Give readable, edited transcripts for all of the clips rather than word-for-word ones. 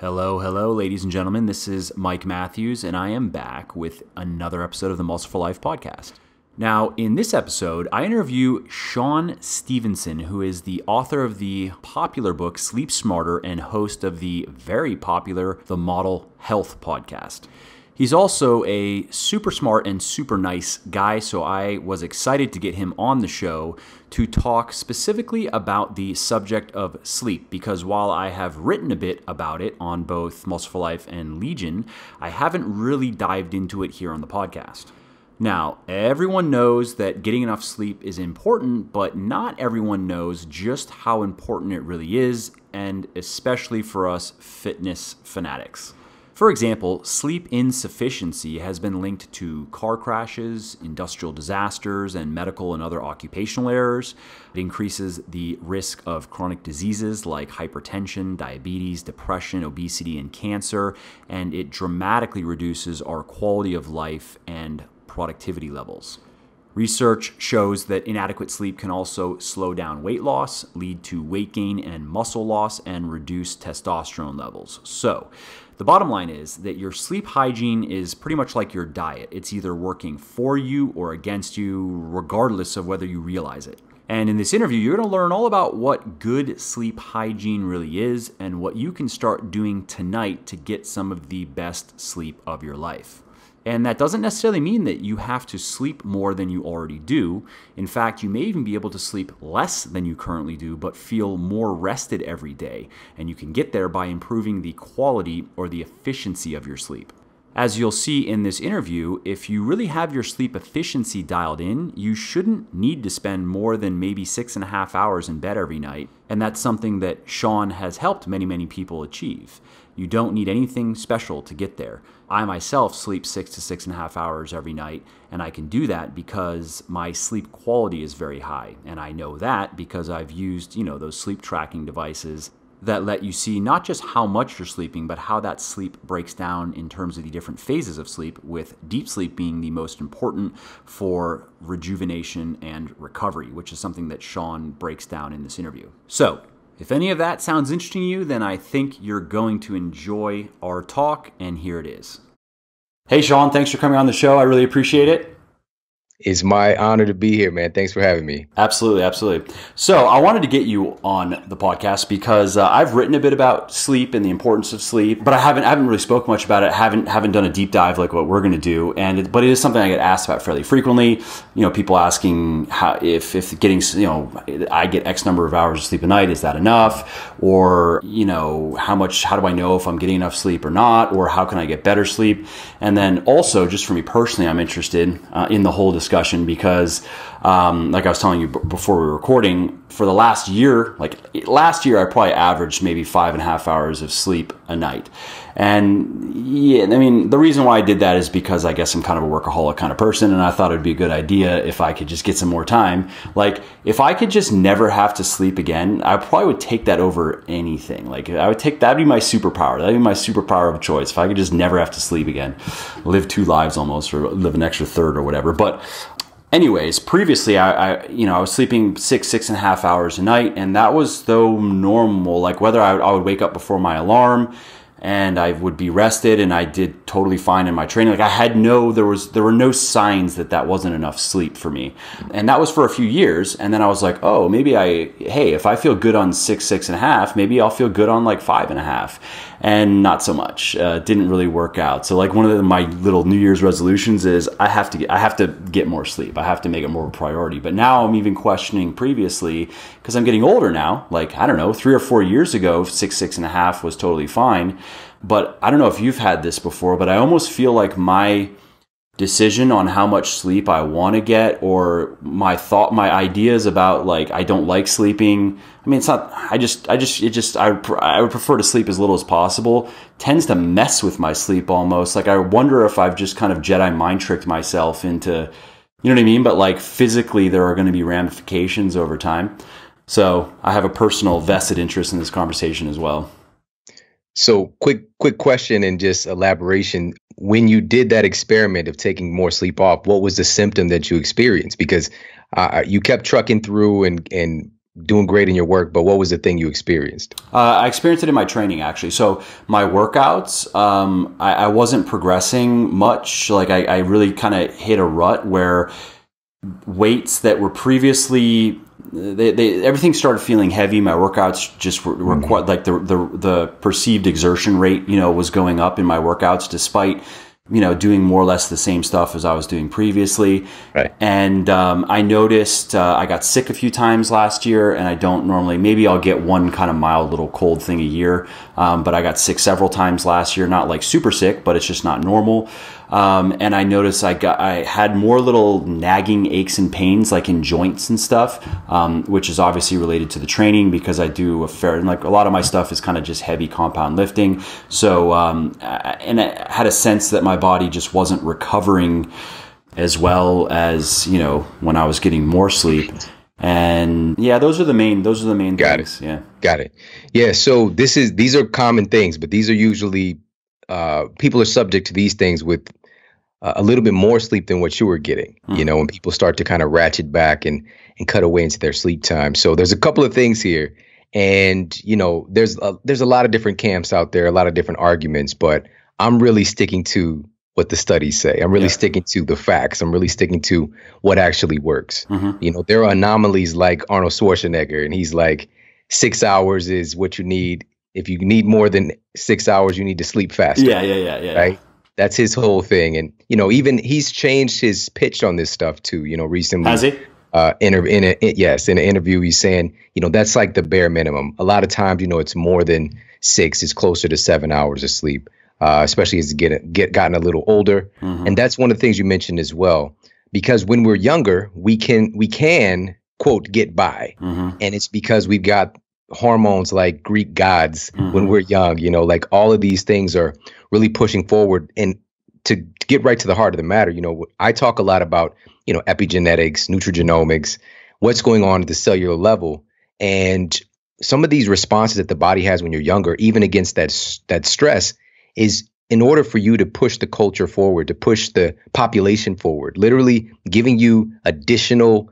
Hello, ladies and gentlemen. This is Mike Matthews, and I am back with another episode of the Muscle for Life podcast. Now, in this episode, I interview Shawn Stevenson, who is the author of the popular book Sleep Smarter and host of the very popular The Model Health podcast. He's also a super smart and super nice guy, so I was excited to get him on the show to talk specifically about the subject of sleep, because while I have written a bit about it on both Muscle for Life and Legion, I haven't really dived into it here on the podcast. Now, everyone knows that getting enough sleep is important, but not everyone knows just how important it really is, and especially for us fitness fanatics. For example, sleep insufficiency has been linked to car crashes, industrial disasters, and medical and other occupational errors. It increases the risk of chronic diseases like hypertension, diabetes, depression, obesity, and cancer, and it dramatically reduces our quality of life and productivity levels. Research shows that inadequate sleep can also slow down weight loss, lead to weight gain and muscle loss, and reduce testosterone levels. So, the bottom line is that your sleep hygiene is pretty much like your diet. It's either working for you or against you, regardless of whether you realize it. And in this interview, you're going to learn all about what good sleep hygiene really is and what you can start doing tonight to get some of the best sleep of your life. And that doesn't necessarily mean that you have to sleep more than you already do. In fact, you may even be able to sleep less than you currently do, but feel more rested every day. And you can get there by improving the quality or the efficiency of your sleep. As you'll see in this interview, if you really have your sleep efficiency dialed in, you shouldn't need to spend more than maybe 6.5 hours in bed every night. And that's something that Shawn has helped many people achieve. You don't need anything special to get there. I myself sleep 6 to 6.5 hours every night, and I can do that because my sleep quality is very high. And I know that because I've used, those sleep tracking devices that let you see not just how much you're sleeping, but how that sleep breaks down in terms of the different phases of sleep, with deep sleep being the most important for rejuvenation and recovery, which is something that Shawn breaks down in this interview. So, if any of that sounds interesting to you, then I think you're going to enjoy our talk, and here it is. Hey, Shawn, thanks for coming on the show. I really appreciate it. It's my honor to be here, man. Thanks for having me. Absolutely. So I wanted to get you on the podcast because I've written a bit about sleep and the importance of sleep, but I haven't really spoke much about it. Haven't done a deep dive like what we're going to do. But it is something I get asked about fairly frequently. People asking how if getting I get X number of hours of sleep a night, is that enough? Or how do I know if I'm getting enough sleep or not? Or how can I get better sleep? And then also, just for me personally, I'm interested in the whole discussion because, like I was telling you before we were recording, for the last year, I probably averaged maybe 5.5 hours of sleep a night. And the reason why I did that is because I guess I'm kind of a workaholic kind of person, and I thought it'd be a good idea if I could just get some more time. Like, if I could just never have to sleep again, I probably would take that over anything. That'd be my superpower. That'd be my superpower of choice. If I could just never have to sleep again, live 2 lives almost, or live an extra third or whatever. But anyways, previously I was sleeping 6.5 hours a night, and that was though normal. Like, whether I would wake up before my alarm and I would be rested, and I did totally fine in my training. Like, there were no signs that wasn't enough sleep for me. And that was for a few years. And then I was like, oh, maybe if I feel good on 6.5, maybe I'll feel good on like 5.5. And not so much. Didn't really work out. So like one of my little New Year's resolutions is I have to get more sleep. I have to make it more of a priority. But now I'm even questioning previously, because I'm getting older now. Like, I don't know, 3 or 4 years ago, 6.5 was totally fine. But I don't know if you've had this before, but I almost feel like my decision on how much sleep I want to get, or my ideas about, like, I don't like sleeping. I mean, it's not, I would prefer to sleep as little as possible, tends to mess with my sleep almost. Like, I wonder if I've just kind of Jedi mind tricked myself into, you know what I mean? But like, physically there are going to be ramifications over time. So I have a personal vested interest in this conversation as well. So quick question and just elaboration. When you did that experiment of taking more sleep off, what was the symptom that you experienced? Because you kept trucking through and doing great in your work, but what was the thing you experienced? I experienced it in my training, actually. So my workouts, I wasn't progressing much. Like I really kind of hit a rut where weights that were previously everything started feeling heavy. My workouts just were quite like the perceived exertion rate, was going up in my workouts despite doing more or less the same stuff as I was doing previously. Right. And I noticed I got sick a few times last year, and I don't normally, maybe I'll get one kind of mild little cold thing a year. But I got sick several times last year, not like super sick, but it's just not normal. And I noticed I had more little nagging aches and pains like in joints and stuff, which is obviously related to the training because I do and like a lot of my stuff is kind of just heavy compound lifting. So, and I had a sense that my body just wasn't recovering as well as, when I was getting more sleep. And yeah, those are the main Got things. it. Yeah. Got it. Yeah. So these are common things, but these are usually, people are subject to these things with a little bit more sleep than what you were getting, when people start to kind of ratchet back and cut away into their sleep time. So there's a couple of things here, and, there's a lot of different camps out there, a lot of different arguments, but I'm really sticking to what the studies say. I'm really sticking to the facts. I'm really sticking to what actually works. There are anomalies like Arnold Schwarzenegger, and he's like 6 hours is what you need. If you need more than 6 hours, you need to sleep faster. Yeah. Right. That's his whole thing. And, even he's changed his pitch on this stuff too, recently. Has he? In an interview, he's saying, that's like the bare minimum. A lot of times, it's more than 6. It's closer to 7 hours of sleep, especially as you gotten a little older. And that's one of the things you mentioned as well, because when we're younger, we can quote, get by. And it's because we've got hormones like Greek gods when we're young, like all of these things are really pushing forward. And to get right to the heart of the matter, I talk a lot about, epigenetics, nutrigenomics, what's going on at the cellular level. And some of these responses that the body has when you're younger, even against that stress, is in order for you to push the culture forward, to push the population forward, literally giving you additional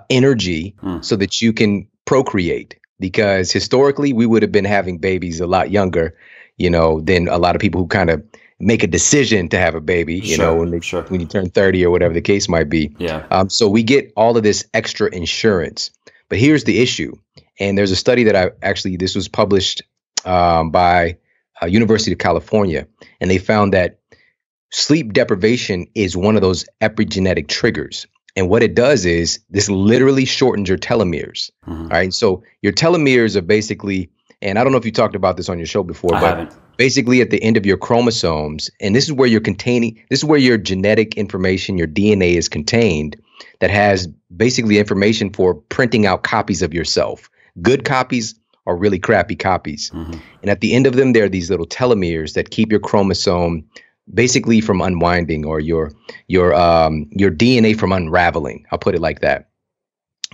energy so that you can procreate. Because historically, we would have been having babies a lot younger, than a lot of people who kind of make a decision to have a baby, when you turn 30 or whatever the case might be. Yeah. So we get all of this extra insurance. But here's the issue. And there's a study that this was published by University of California. And they found that sleep deprivation is one of those epigenetic triggers. And what it does is this literally shortens your telomeres. All right. So your telomeres are basically, and I don't know if you talked about this on your show before, I haven't. Basically at the end of your chromosomes, and this is where this is where your genetic information, your DNA is contained, that has basically information for printing out copies of yourself. Good copies or really crappy copies. And at the end of them, there are these little telomeres that keep your chromosome basically from unwinding, or your DNA from unraveling. I'll put it like that.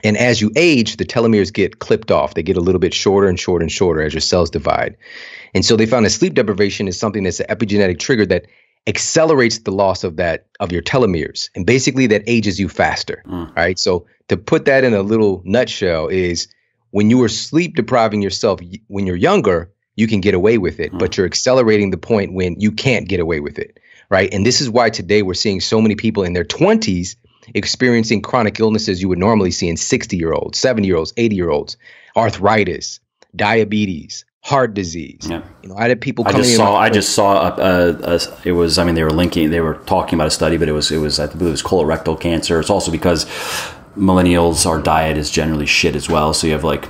And as you age, the telomeres get clipped off. They get a little bit shorter and shorter and shorter as your cells divide. And so they found that sleep deprivation is something that's an epigenetic trigger that accelerates the loss of your telomeres. And basically that ages you faster. All right. So to put that in a little nutshell is when you are sleep depriving yourself when you're younger, you can get away with it, but you're accelerating the point when you can't get away with it, right? And this is why today we're seeing so many people in their 20s experiencing chronic illnesses you would normally see in 60-year-olds, 70-year-olds, 80-year-olds, arthritis, diabetes, heart disease. Yeah. I had people coming in. I just saw it was, they were talking about a study, but it was I believe it was colorectal cancer. It's also because millennials, our diet is generally shit as well. So you have like,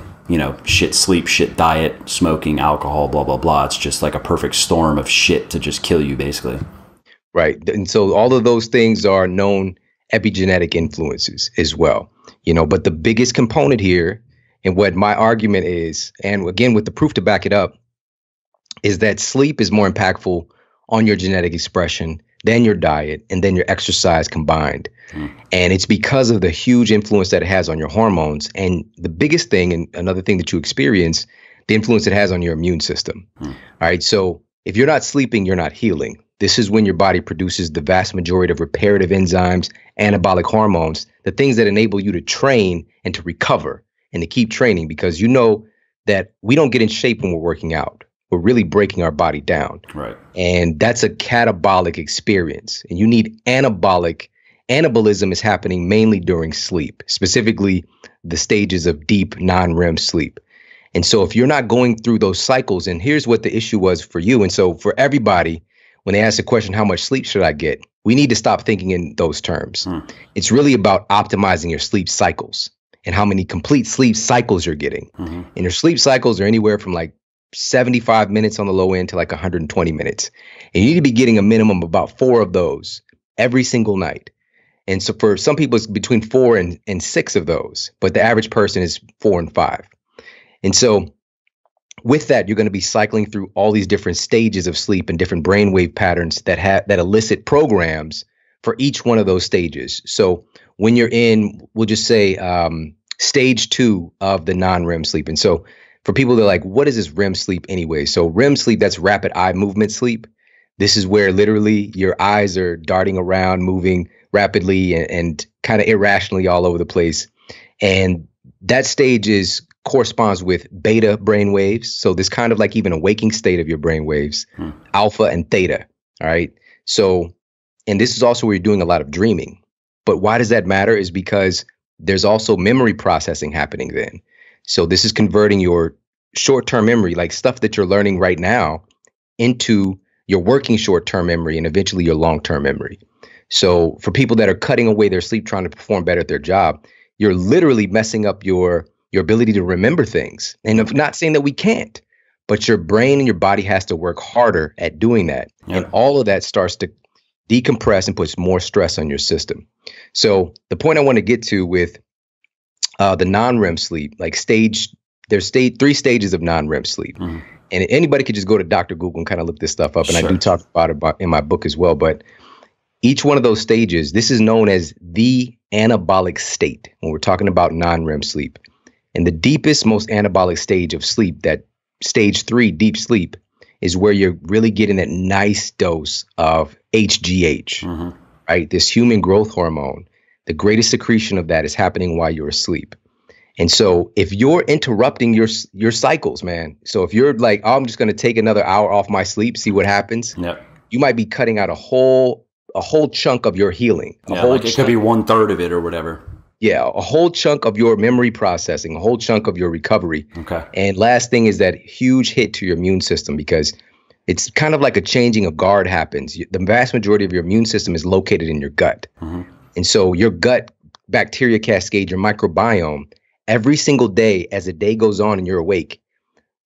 shit sleep, shit diet, smoking, alcohol, blah, blah, blah. It's just like a perfect storm of shit to just kill you, basically. Right. And so all of those things are known epigenetic influences as well, but the biggest component here, and what my argument is, and again, with the proof to back it up, is that sleep is more impactful on your genetic expression than your diet and then your exercise combined. And it's because of the huge influence that it has on your hormones. And the biggest thing, and another thing that you experience, the influence it has on your immune system. All right. So if you're not sleeping, you're not healing. This is when your body produces the vast majority of reparative enzymes, anabolic hormones, the things that enable you to train and to recover. and to keep training, because you know that we don't get in shape when we're working out. We're really breaking our body down. Right. And that's a catabolic experience. And you need anabolic. Anabolism is happening mainly during sleep, specifically the stages of deep non-REM sleep. And so if you're not going through those cycles, and here's what the issue was for you. And so for everybody, when they ask the question, how much sleep should I get? We need to stop thinking in those terms. It's really about optimizing your sleep cycles and how many complete sleep cycles you're getting. And your sleep cycles are anywhere from like 75 minutes on the low end to like 120 minutes. And you need to be getting a minimum of about 4 of those every single night. And so for some people, it's between 4 and 6 of those, but the average person is 4 and 5. And so with that, you're going to be cycling through all these different stages of sleep and different brainwave patterns that elicit programs for each one of those stages. So when you're in, we'll just say stage 2 of the non-REM sleep. And so for people that are like, what is this REM sleep anyway? So REM sleep, that's rapid eye movement sleep. This is where literally your eyes are darting around, moving rapidly and kind of irrationally all over the place. And that stage corresponds with beta brain waves. So this kind of like even a waking state of your brain waves, alpha and theta. All right. So, and this is also where you're doing a lot of dreaming. But why does that matter? Is because there's also memory processing happening then. So this is converting your short-term memory, like stuff that you're learning right now, into your working short-term memory and eventually your long-term memory. So for people that are cutting away their sleep trying to perform better at their job, you're literally messing up your ability to remember things. And I'm not saying that we can't, but your brain and your body has to work harder at doing that. Yep. And all of that starts to decompress and puts more stress on your system. So the point I want to get to with the non-REM sleep, like there's 3 stages of non-REM sleep. And anybody could just go to Dr. Google and kind of look this stuff up. And I do talk about it in my book as well. But each one of those stages, this is known as the anabolic state when we're talking about non-REM sleep. And the deepest, most anabolic stage of sleep, that stage 3, deep sleep, is where you're really getting that nice dose of HGH, right? This human growth hormone. The greatest secretion of that is happening while you're asleep. And so if you're interrupting your cycles, man, so if you're like, oh, I'm just going to take another hour off my sleep, see what happens. Yep. You might be cutting out a whole chunk of your healing. It could be 1/3 of it or whatever. Yeah, a whole chunk of your memory processing, a whole chunk of your recovery. Okay. And last thing is that huge hit to your immune system, because it's kind of like a changing of guard happens. The vast majority of your immune system is located in your gut. And so your gut bacteria cascade, your microbiome, every single day as the day goes on and you're awake,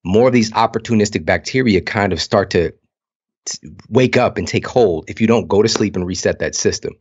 more of these opportunistic bacteria kind of start to wake up and take hold if you don't go to sleep and reset that system.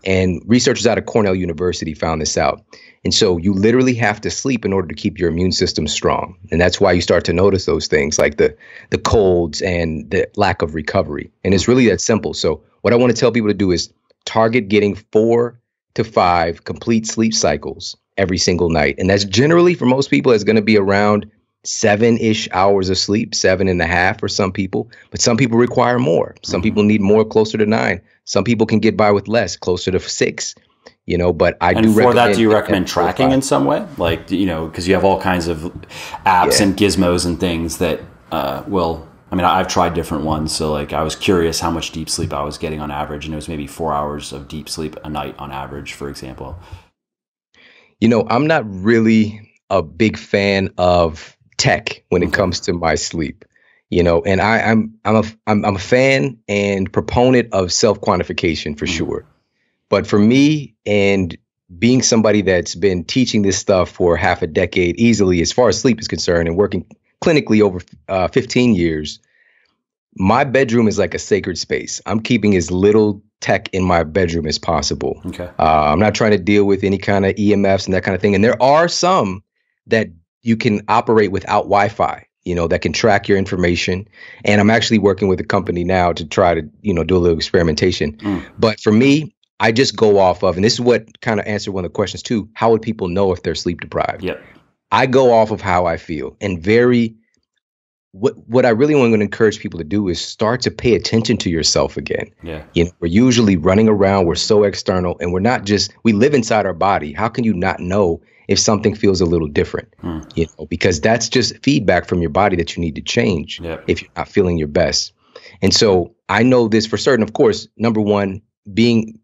And researchers out of Cornell University found this out. And so you literally have to sleep in order to keep your immune system strong. And that's why you start to notice those things like the colds and the lack of recovery. And it's really that simple. So what I want to tell people to do is target getting 4 to 5 complete sleep cycles every single night. And that's generally, for most people, it's going to be around 7-ish hours of sleep, 7.5 for some people. But some people require more. Some people need more, closer to 9. Some people can get by with less, closer to 6. But I do recommend. And for that, do you recommend tracking in some way? Like, because you have all kinds of apps and gizmos and things that I've tried different ones. So like, I was curious how much deep sleep I was getting on average. And it was maybe 4 hours of deep sleep a night on average, for example. I'm not really a big fan of tech when it comes to my sleep. And I'm a fan and proponent of self-quantification for sure. But for me, and being somebody that's been teaching this stuff for half a decade easily, as far as sleep is concerned, and working clinically over 15 years, my bedroom is like a sacred space. I'm keeping as little tech in my bedroom as possible. Okay. I'm not trying to deal with any kind of EMFs and that kind of thing. And there are some that you can operate without Wi-Fi, that can track your information. And I'm actually working with a company now to try to, do a little experimentation. But for me, I just go off of, and this is what kind of answered one of the questions too, how would people know if they're sleep deprived? Yep. I go off of how I feel, and very what I really want to encourage people to do is start to pay attention to yourself again. Yeah. We're usually running around. We're so external, and we live inside our body. How can you not know if something feels a little different? Because that's just feedback from your body that you need to change if you're not feeling your best. And so I know this for certain. Of course, number one,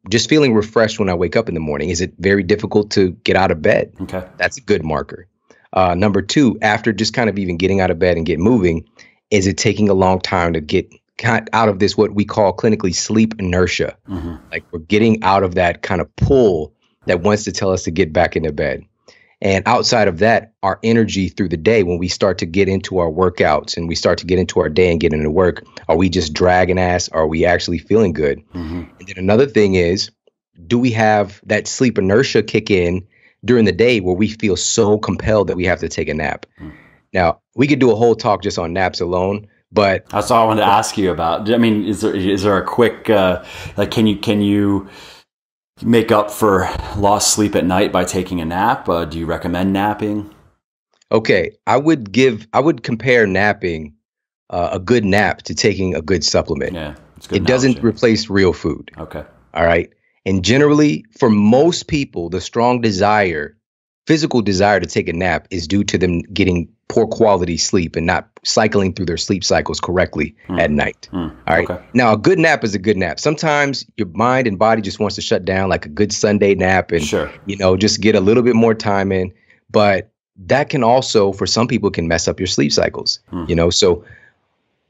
just feeling refreshed when I wake up in the morning. Is it very difficult to get out of bed? Okay. That's a good marker. Number two, after just kind of even getting out of bed and get moving, is it taking a long time to get out of this, what we call clinically sleep inertia? Like we're getting out of that kind of pull that wants to tell us to get back into bed. And outside of that, our energy through the day, when we start to get into our workouts and we start to get into our day and get into work, are we just dragging ass? Or are we actually feeling good? And then another thing is, do we have that sleep inertia kick in during the day where we feel so compelled that we have to take a nap? Now, we could do a whole talk just on naps alone, but that's all I wanted to ask you about. I mean, is there a quick, like, can you make up for lost sleep at night by taking a nap? Do you recommend napping? Okay. I would compare napping, a good nap, to taking a good supplement. Yeah. It's good. It doesn't replace real food. Okay. All right. And generally, for most people, the strong physical desire to take a nap is due to them getting poor quality sleep and not cycling through their sleep cycles correctly at night. All right. Okay. Now, a good nap is a good nap. Sometimes your mind and body just wants to shut down, like a good Sunday nap, and, just get a little bit more time in. But that can also, for some people, can mess up your sleep cycles, So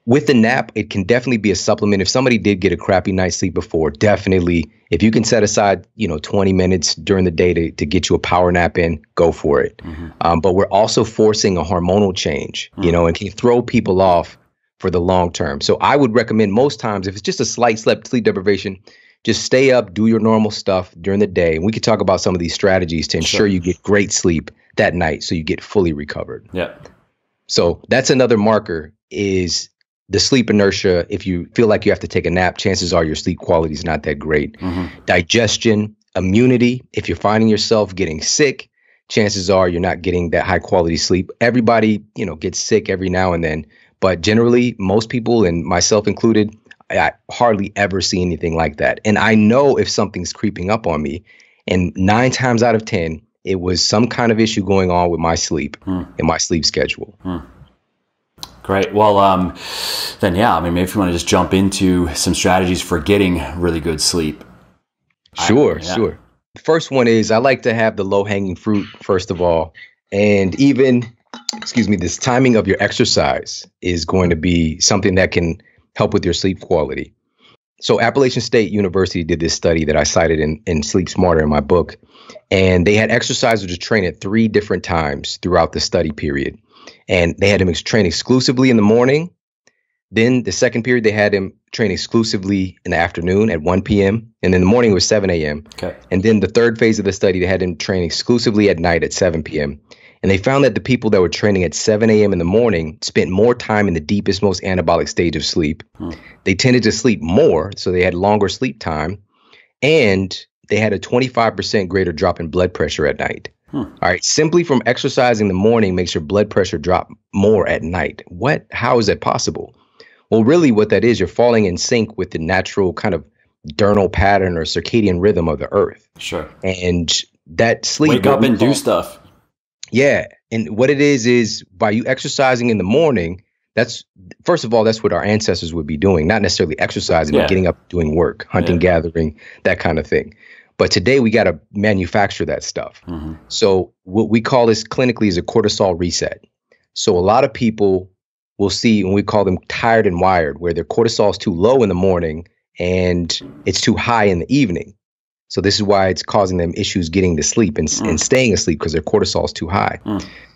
with the nap, it can definitely be a supplement. If somebody did get a crappy night's sleep before, definitely, if you can set aside, 20 minutes during the day to get you a power nap in, go for it. But we're also forcing a hormonal change, and can throw people off for the long term. So I would recommend most times, if it's just a slight sleep deprivation, just stay up, do your normal stuff during the day. And we could talk about some of these strategies to ensure you get great sleep that night so you get fully recovered. Yeah. So that's another marker, is the sleep inertia. If you feel like you have to take a nap, chances are your sleep quality is not that great. Digestion, immunity. If you're finding yourself getting sick, chances are you're not getting that high quality sleep. Everybody, gets sick every now and then, but generally most people, and myself included, I hardly ever see anything like that. And I know if something's creeping up on me, and 9 times out of 10, it was some kind of issue going on with my sleep and my sleep schedule. Great. Well, then, yeah, I mean, maybe if you want to just jump into some strategies for getting really good sleep. Sure. The first one is, I like to have the low hanging fruit, first of all. And even, this timing of your exercise is going to be something that can help with your sleep quality. So Appalachian State University did this study that I cited in Sleep Smarter in my book. And they had exercisers to train at 3 different times throughout the study period. And they had him train exclusively in the morning. Then the second period, they had him train exclusively in the afternoon at 1 p.m. And then the morning was 7 a.m. Okay. And then the third phase of the study, they had him train exclusively at night at 7 p.m. And they found that the people that were training at 7 a.m. in the morning spent more time in the deepest, most anabolic stage of sleep. They tended to sleep more, so they had longer sleep time. And they had a 25% greater drop in blood pressure at night. All right. Simply from exercising in the morning makes your blood pressure drop more at night. How is that possible? Well, really what that is, you're falling in sync with the natural kind of diurnal pattern or circadian rhythm of the earth. Sure. And that sleep. Wake up and do stuff. Yeah. And what it is by you exercising in the morning, first of all, that's what our ancestors would be doing, not necessarily exercising, but getting up, doing work, hunting, gathering, that kind of thing. But today we got to manufacture that stuff. So what we call this clinically is a cortisol reset. So a lot of people will see, and we call them tired and wired, where their cortisol is too low in the morning and it's too high in the evening. So this is why it's causing them issues getting to sleep and staying asleep, because their cortisol is too high.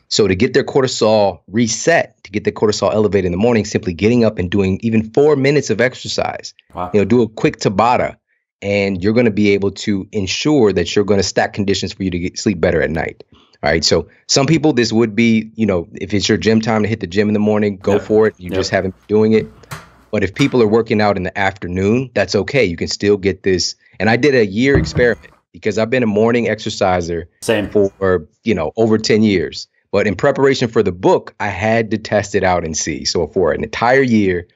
So to get their cortisol reset, to get their cortisol elevated in the morning, simply getting up and doing even 4 minutes of exercise. Wow. Do a quick Tabata. And you're going to be able to ensure that you're going to stack conditions for you to sleep better at night. All right. So some people, this would be, if it's your gym time to hit the gym in the morning, go for it. You just haven't been doing it. But if people are working out in the afternoon, that's okay. You can still get this. And I did a year experiment because I've been a morning exerciser for, over 10 years. But in preparation for the book, I had to test it out and see. So for an entire year,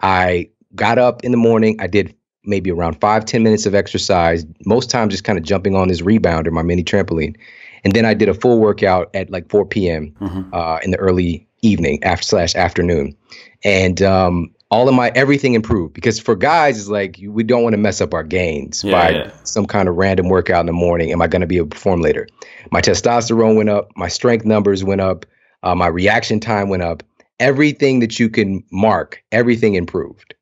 I got up in the morning. I did maybe around 5-10 minutes of exercise, most times just kind of jumping on this rebounder, my mini trampoline. And then I did a full workout at like 4 p.m. In the early evening afternoon. And all of everything improved, because for guys, it's like, we don't want to mess up our gains by some kind of random workout in the morning. Am I going to be able to perform later? My testosterone went up. My strength numbers went up. My reaction time went up. Everything that you can mark, everything improved.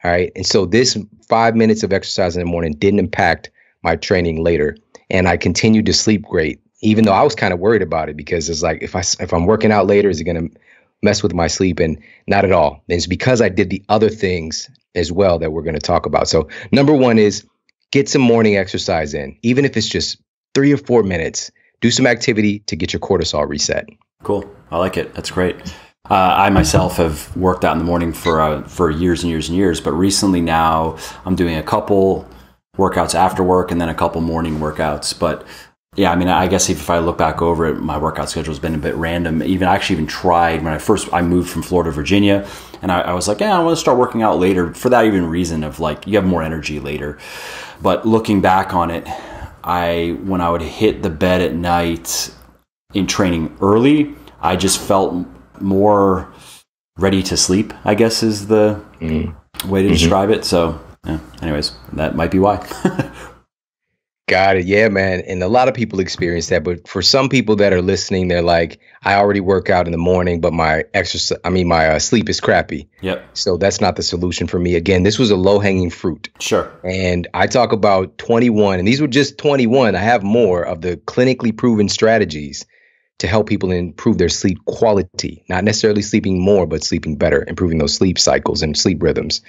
All right. And so this 5 minutes of exercise in the morning didn't impact my training later. And I continued to sleep great, even though I was kind of worried about it, because it's like, if I'm working out later, is it going to mess with my sleep? And not at all. And it's because I did the other things as well that we're going to talk about. So number one is get some morning exercise in, even if it's just 3 or 4 minutes. Do some activity to get your cortisol reset. Cool. I like it. That's great. I myself have worked out in the morning for years and years and years, but recently now I'm doing a couple workouts after work and then a couple morning workouts. But yeah, I mean, I guess if I look back over it, my workout schedule has been a bit random. I actually even tried when I moved from Florida to Virginia, and I was like, I want to start working out later for that even reason of like, you have more energy later. But looking back on it, when I would hit the bed at night in training early, I just felt more ready to sleep, I guess is the way to describe it. So yeah, anyways, that might be why. Got it. Yeah, man. And a lot of people experience that. But for some people that are listening, they're like, I already work out in the morning, but my sleep is crappy. Yep. So that's not the solution for me. Again, this was a low hanging fruit. Sure. And I talk about 21, and these were just 21. I have more of the clinically proven strategies to help people improve their sleep quality, not necessarily sleeping more, but sleeping better, improving those sleep cycles and sleep rhythms.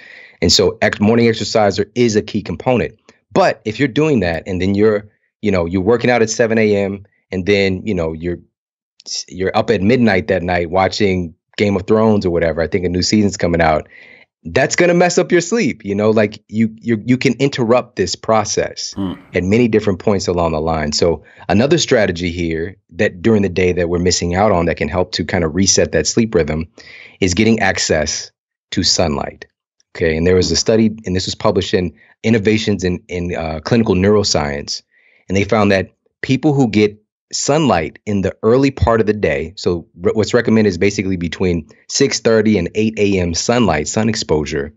And so morning exercise is a key component. But if you're doing that and then you're working out at 7 a.m. and then, you're up at midnight that night watching Game of Thrones or whatever, I think a new season's coming out, that's going to mess up your sleep. Like you can interrupt this process at many different points along the line. So another strategy here that during the day that we're missing out on that can help to kind of reset that sleep rhythm is getting access to sunlight. Okay. And there was a study, and this was published in Innovations in Clinical Neuroscience. And they found that people who get sunlight in the early part of the day, so what's recommended is basically between 6:30 and 8 a.m. sun exposure,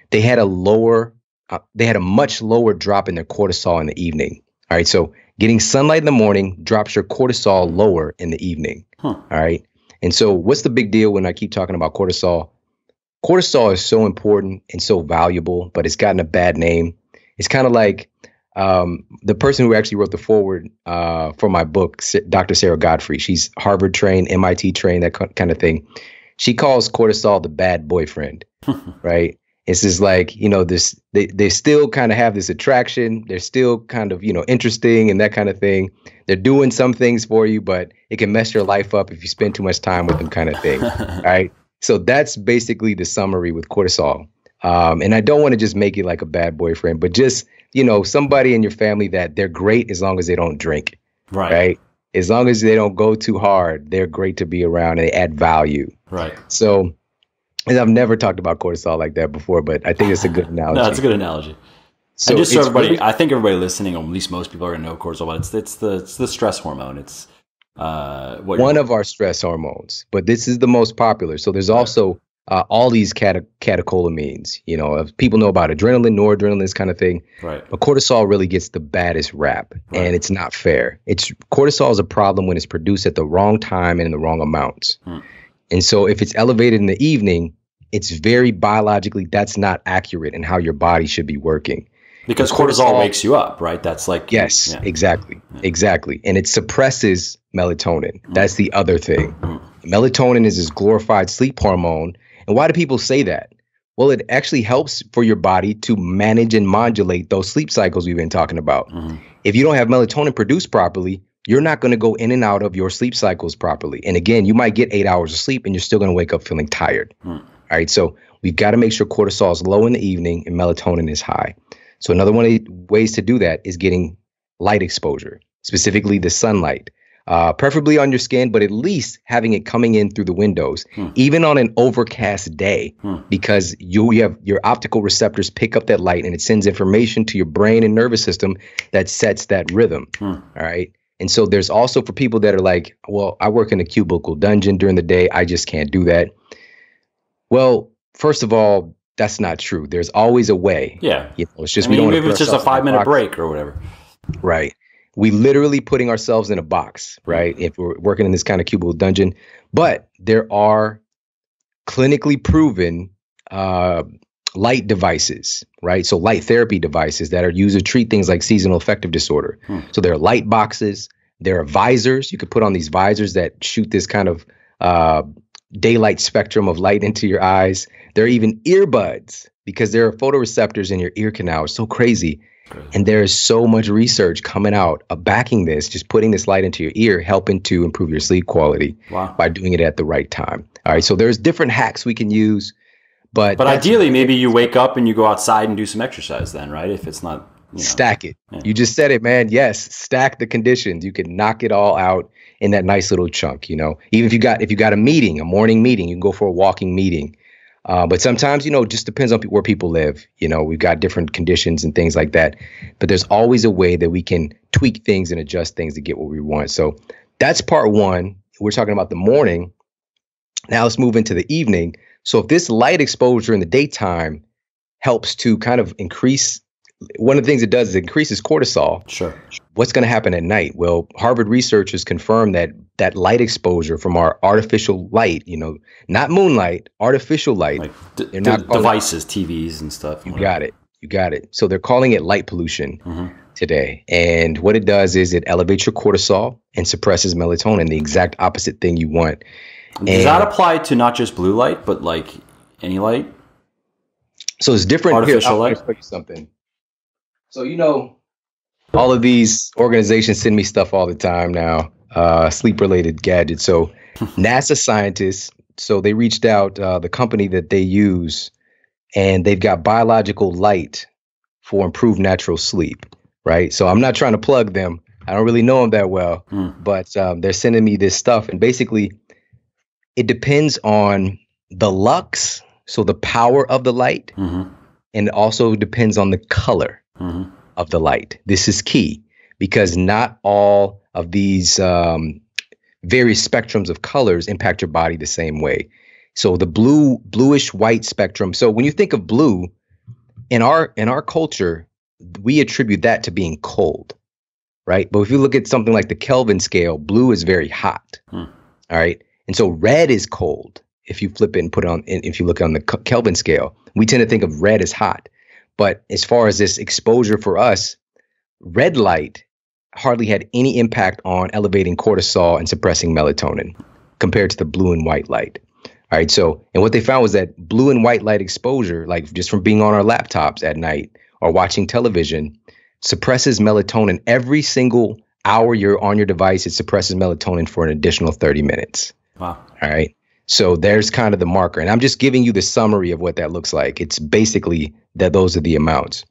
they had a much lower drop in their cortisol in the evening. All right. So getting sunlight in the morning drops your cortisol lower in the evening. All right. And so what's the big deal when I keep talking about cortisol? Cortisol is so important and so valuable, but it's gotten a bad name. It's kind of like the person who actually wrote the foreword for my book, Dr. Sarah Godfrey. She's Harvard trained, MIT trained, that kind of thing. She calls cortisol the bad boyfriend, right? It's just like, they still kind of have this attraction. They're still kind of, interesting and that kind of thing. They're doing some things for you, but it can mess your life up if you spend too much time with them kind of thing, right? So that's basically the summary with cortisol. And I don't want to just make it like a bad boyfriend, but just, somebody in your family that they're great as long as they don't drink, right? As long as they don't go too hard, they're great to be around and they add value. Right. So, and I've never talked about cortisol like that before, but I think it's a good analogy. No, it's a good analogy. So and just so everybody, I think everybody listening, or at least most people are going to know cortisol, but it's the stress hormone. It's one of our stress hormones, but this is the most popular. So there's also all these catecholamines. People know about adrenaline, noradrenaline, this kind of thing. Right. But cortisol really gets the baddest rap, and it's not fair. Cortisol is a problem when it's produced at the wrong time and in the wrong amounts. And so if it's elevated in the evening, it's very biologically, that's not accurate in how your body should be working. Because cortisol wakes you up, right? That's like... Yes, yeah. Exactly. And it suppresses melatonin. That's the other thing. Melatonin is this glorified sleep hormone. And why do people say that? Well, it actually helps for your body to manage and modulate those sleep cycles we've been talking about. If you don't have melatonin produced properly, you're not going to go in and out of your sleep cycles properly. And again, you might get 8 hours of sleep and you're still going to wake up feeling tired. All right. So we've got to make sure cortisol is low in the evening and melatonin is high. So another one of the ways to do that is getting light exposure, specifically the sunlight. preferably on your skin, but at least having it coming in through the windows, even on an overcast day, because you have your optical receptors pick up that light and it sends information to your brain and nervous system that sets that rhythm. All right. And so there's also for people that are like, well, I work in a cubicle dungeon during the day. I just can't do that. Well, first of all, that's not true. There's always a way. Yeah. It's just, maybe it's just a 5-minute break or whatever. Right. We literally putting ourselves in a box, right? If we're working in this kind of cubicle dungeon, but there are clinically proven light devices, right? So light therapy devices that are used to treat things like seasonal affective disorder. So there are light boxes, there are visors. You could put on these visors that shoot this kind of daylight spectrum of light into your eyes. There are even earbuds because there are photoreceptors in your ear canal. It's so crazy. And there is so much research coming out backing this, just putting this light into your ear, helping to improve your sleep quality by doing it at the right time. All right. So there's different hacks we can use. But ideally, maybe you wake up and you go outside and do some exercise then, right? If it's not, stack it. Yeah. You just said it, man. Yes. Stack the conditions. You can knock it all out in that nice little chunk, Even if you got a meeting, a morning meeting, you can go for a walking meeting. But sometimes, just depends on where people live. We've got different conditions and things like that. But there's always a way that we can tweak things and adjust things to get what we want. So that's part one. We're talking about the morning. Now let's move into the evening. So if this light exposure in the daytime helps to kind of increase, one of the things it does is it increases cortisol. Sure. What's going to happen at night? Well, Harvard researchers confirmed that light exposure from our artificial light, not moonlight, artificial light. Like devices, TVs and stuff. You got it. So they're calling it light pollution today. And what it does is it elevates your cortisol and suppresses melatonin, the exact opposite thing you want. Does that apply to not just blue light, but like any light? So it's different. Artificial light? I'll tell you something. So, all of these organizations send me stuff all the time now, sleep-related gadgets. So NASA scientists, so they reached out, the company that they use, and they've got biological light for improved natural sleep, right? So I'm not trying to plug them. I don't really know them that well, but they're sending me this stuff. And basically, it depends on the lux, so the power of the light, and it also depends on the color of the light. This is key because not all of these various spectrums of colors impact your body the same way. So the bluish white spectrum. So when you think of blue in our culture, we attribute that to being cold, right? But if you look at something like the Kelvin scale, blue is very hot. All right. And so red is cold. If you flip it and put it on, if you look on the Kelvin scale, we tend to think of red as hot. But as far as this exposure for us, red light hardly had any impact on elevating cortisol and suppressing melatonin compared to the blue and white light. All right. So, and what they found was that blue and white light exposure, like just from being on our laptops at night or watching television, suppresses melatonin every single hour you're on your device. It suppresses melatonin for an additional 30 minutes. Wow. All right. So there's kind of the marker. And I'm just giving you the summary of what that looks like. It's basically that those are the amounts.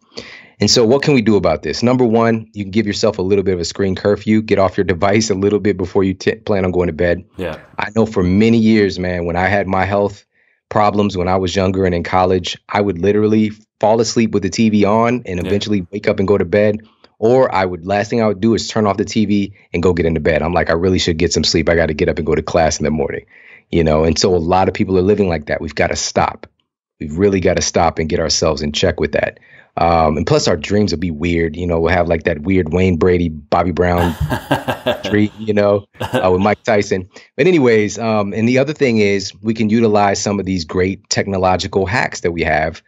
And so what can we do about this? Number one, you can give yourself a little bit of a screen curfew. Get off your device a little bit before you plan on going to bed. Yeah. I know for many years, man, when I had my health problems when I was younger and in college, I would literally fall asleep with the TV on and eventually wake up and go to bed. Or last thing I would do is turn off the TV and go get into bed. I'm like, I really should get some sleep. I got to get up and go to class in the morning, And so a lot of people are living like that. We've got to stop. We've really got to stop and get ourselves in check with that. And plus our dreams will be weird. We'll have like that weird Wayne Brady, Bobby Brown dream, with Mike Tyson. But anyways, and the other thing is we can utilize some of these great technological hacks that we have,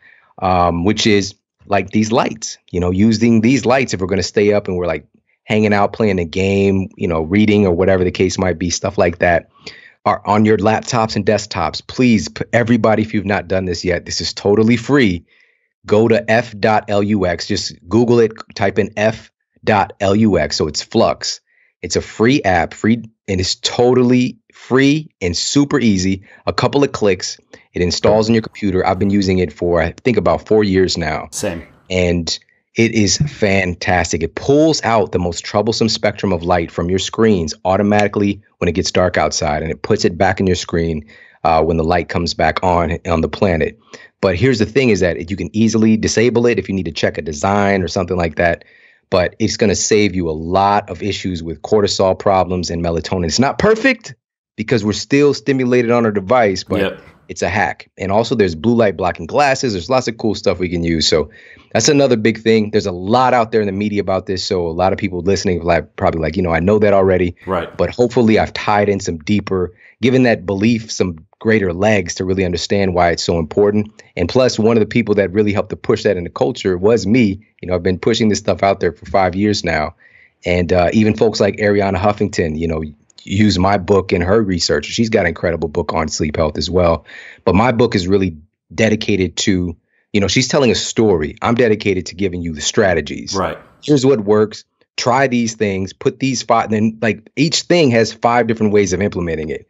which is like these lights, using these lights if we're going to stay up and we're like hanging out, playing a game, reading or whatever the case might be, stuff like that. Are on your laptops and desktops. Please, everybody, if you've not done this yet, this is totally free. Go to f.lux. Just Google it, type in f.lux. So it's Flux. It's a free app, and it's totally free and super easy. A couple of clicks. It installs in your computer. I've been using it for, I think, about 4 years now. Same. And It is fantastic. It pulls out the most troublesome spectrum of light from your screens automatically when it gets dark outside, and it puts it back in your screen when the light comes back on the planet. But here's the thing is that you can easily disable it if you need to check a design or something like that. But it's going to save you a lot of issues with cortisol problems and melatonin. It's not perfect because we're still stimulated on our device, but it's a hack. And also there's blue light blocking glasses. There's lots of cool stuff we can use. So that's another big thing. There's a lot out there in the media about this. So a lot of people listening probably like, I know that already. Right. But hopefully I've tied in some deeper, given that belief some greater legs to really understand why it's so important. And plus, one of the people that really helped to push that into culture was me. I've been pushing this stuff out there for 5 years now. And even folks like Ariana Huffington, use my book in her research. She's got an incredible book on sleep health as well. But my book is really dedicated to, she's telling a story. I'm dedicated to giving you the strategies. Right. Here's what works. Try these things, put these 5, then like each thing has 5 different ways of implementing it,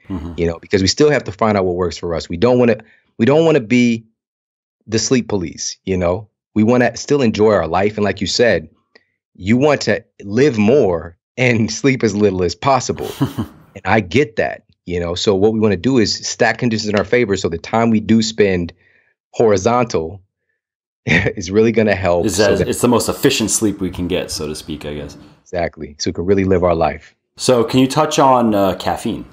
because we still have to find out what works for us. We don't want to be the sleep police. We want to still enjoy our life. And like you said, you want to live more and sleep as little as possible. And I get that, so what we want to do is stack conditions in our favor. So the time we do spend horizontal is really going to help. It's the most efficient sleep we can get, so to speak, I guess. Exactly. So we can really live our life. So can you touch on caffeine?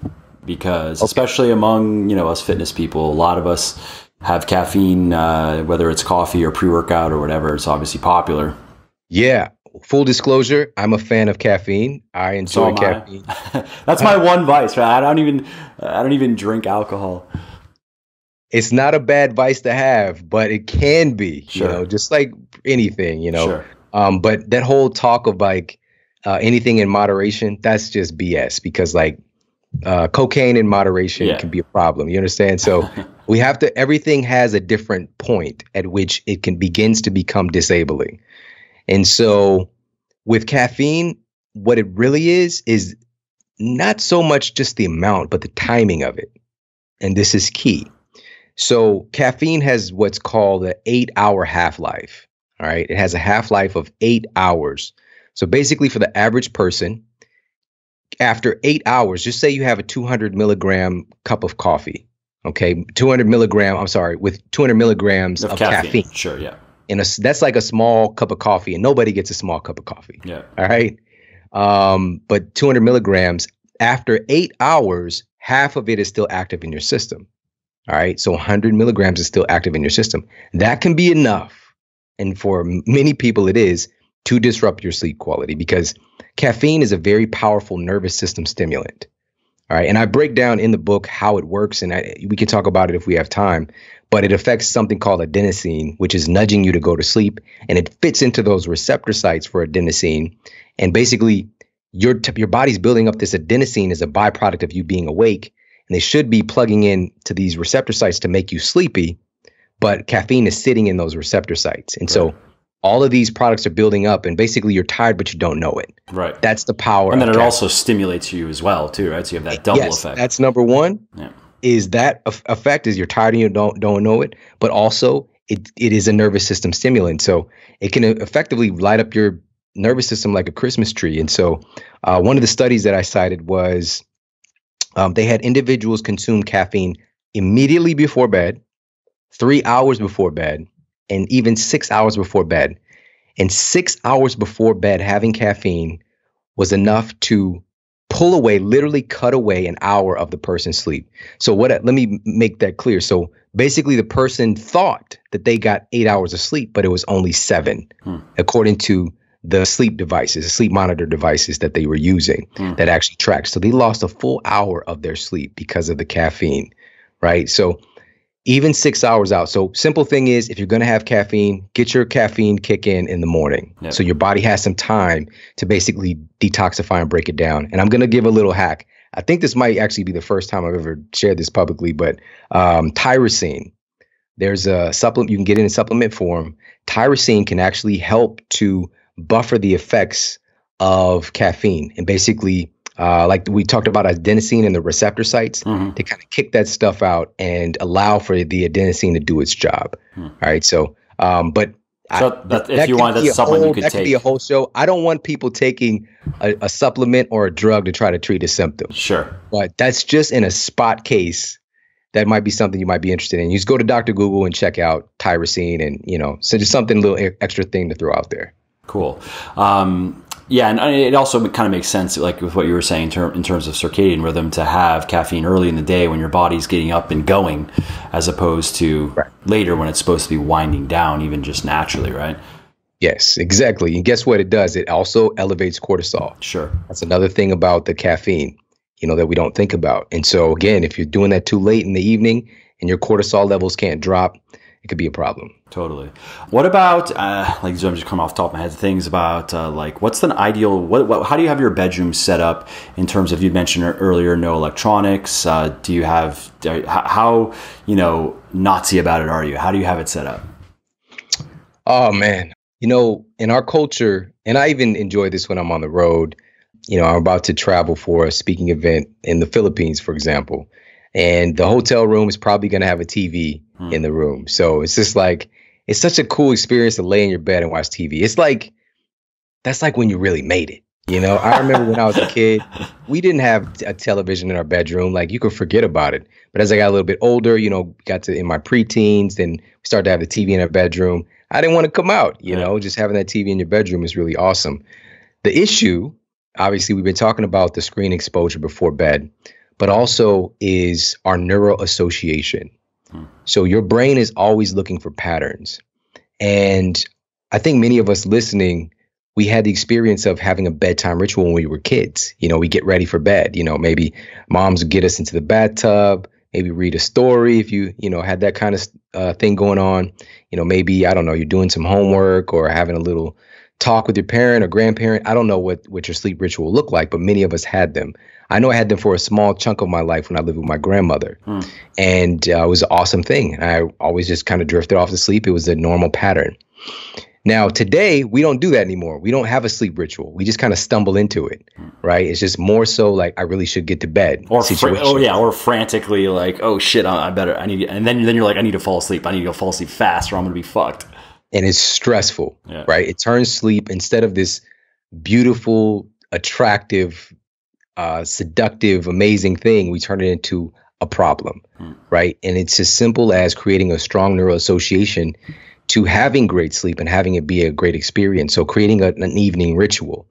Because especially among, us fitness people, a lot of us have caffeine, whether it's coffee or pre-workout or whatever. It's obviously popular. Yeah. Full disclosure, I'm a fan of caffeine. I enjoy caffeine. That's my one vice, right? I don't even drink alcohol. It's not a bad vice to have, but it can be, just like anything, Sure. But that whole talk of like anything in moderation, that's just BS because like cocaine in moderation can be a problem. You understand? So we have to, everything has a different point at which it begins to become disabling. And so with caffeine, what it really is not so much just the amount, but the timing of it. And this is key. So caffeine has what's called an 8-hour half-life. All right. It has a half-life of 8 hours. So basically for the average person, after 8 hours, just say you have a 200 milligram cup of coffee. Okay. with 200 milligrams of caffeine. Sure. Yeah. And that's like a small cup of coffee, and nobody gets a small cup of coffee. Yeah. All right. But 200 milligrams after 8 hours, half of it is still active in your system. All right. So 100 milligrams is still active in your system. That can be enough. And for many people, it is to disrupt your sleep quality because caffeine is a very powerful nervous system stimulant. All right. And I break down in the book how it works, and we can talk about it if we have time. But it affects something called adenosine, which is nudging you to go to sleep. And it fits into those receptor sites for adenosine. And basically, your body's building up this adenosine as a byproduct of you being awake. And they should be plugging in to these receptor sites to make you sleepy. But caffeine is sitting in those receptor sites. And so all of these products are building up. And basically, you're tired, but you don't know it. Right. That's the power. And then it also stimulates you as well, too, right? So you have that double effect. That's number one. Yeah. Is that effect is you're tired and you don't know it, but also it is a nervous system stimulant. So it can effectively light up your nervous system like a Christmas tree. And so one of the studies that I cited was they had individuals consume caffeine immediately before bed, 3 hours before bed, and even 6 hours before bed. And 6 hours before bed, having caffeine was enough to pull away, literally cut away an hour of the person's sleep. So let me make that clear. So basically the person thought that they got 8 hours of sleep, but it was only 7, according to the sleep devices, the sleep monitor devices that they were using that actually tracked. So they lost a full hour of their sleep because of the caffeine, right? So even 6 hours out. So simple thing is, if you're going to have caffeine, get your caffeine kick in the morning. Yep. So your body has some time to basically detoxify and break it down. And I'm going to give a little hack. I think this might actually be the first time I've ever shared this publicly, but tyrosine, there's a supplement you can get in supplement form. Tyrosine can actually help to buffer the effects of caffeine and basically like we talked about adenosine and the receptor sites to kind of kick that stuff out and allow for the adenosine to do its job. All right. So, but So that if you want, that's something you could that take. could be a whole show. I don't want people taking a supplement or a drug to try to treat a symptom. Sure. But that's just in a spot case. That might be something you might be interested in. You just go to Dr. Google and check out tyrosine, and so just something, a little extra thing to throw out there. Cool. Yeah, and it also kind of makes sense, like with what you were saying in terms of circadian rhythm, to have caffeine early in the day when your body's getting up and going, as opposed to later when it's supposed to be winding down, even just naturally, right? Yes, exactly. And guess what it does? It also elevates cortisol. Sure. That's another thing about the caffeine, that we don't think about. And so again, if you're doing that too late in the evening and your cortisol levels can't drop, it could be a problem. Totally. What about, I'm just coming off the top of my head, things about what's an ideal, how do you have your bedroom set up in terms of, you mentioned earlier, no electronics? Do you have, how, Nazi about it are you? How do you have it set up? Oh, man. In our culture, and I even enjoy this when I'm on the road, I'm about to travel for a speaking event in the Philippines, for example. And the hotel room is probably going to have a TV in the room. So it's just like, it's such a cool experience to lay in your bed and watch TV. It's like, that's like when you really made it. I remember when I was a kid, we didn't have a television in our bedroom. Like, you could forget about it. But as I got a little bit older, got to in my preteens, then we started to have the TV in our bedroom. I didn't want to come out, just having that TV in your bedroom is really awesome. The issue, obviously, we've been talking about the screen exposure before bed, but also is our neural association. So your brain is always looking for patterns. And I think many of us listening, we had the experience of having a bedtime ritual when we were kids. We get ready for bed. Maybe moms would get us into the bathtub, maybe read a story if you, had that kind of thing going on. Maybe, I don't know, you're doing some homework or having a little talk with your parent or grandparent. I don't know what your sleep ritual looked like, but many of us had them. I know I had them for a small chunk of my life when I lived with my grandmother. And it was an awesome thing. I always just kind of drifted off to sleep. It was a normal pattern. Now, today, we don't do that anymore. We don't have a sleep ritual. We just kind of stumble into it, right? It's just more so like, I really should get to bed. Or frantically like, oh shit, and then you're like, I need to fall asleep. I need to go fall asleep fast or I'm going to be fucked. And it's stressful, right? It turns sleep, instead of this beautiful, attractive, seductive, amazing thing, we turn it into a problem, right? And it's as simple as creating a strong neural association to having great sleep and having it be a great experience. So creating an evening ritual.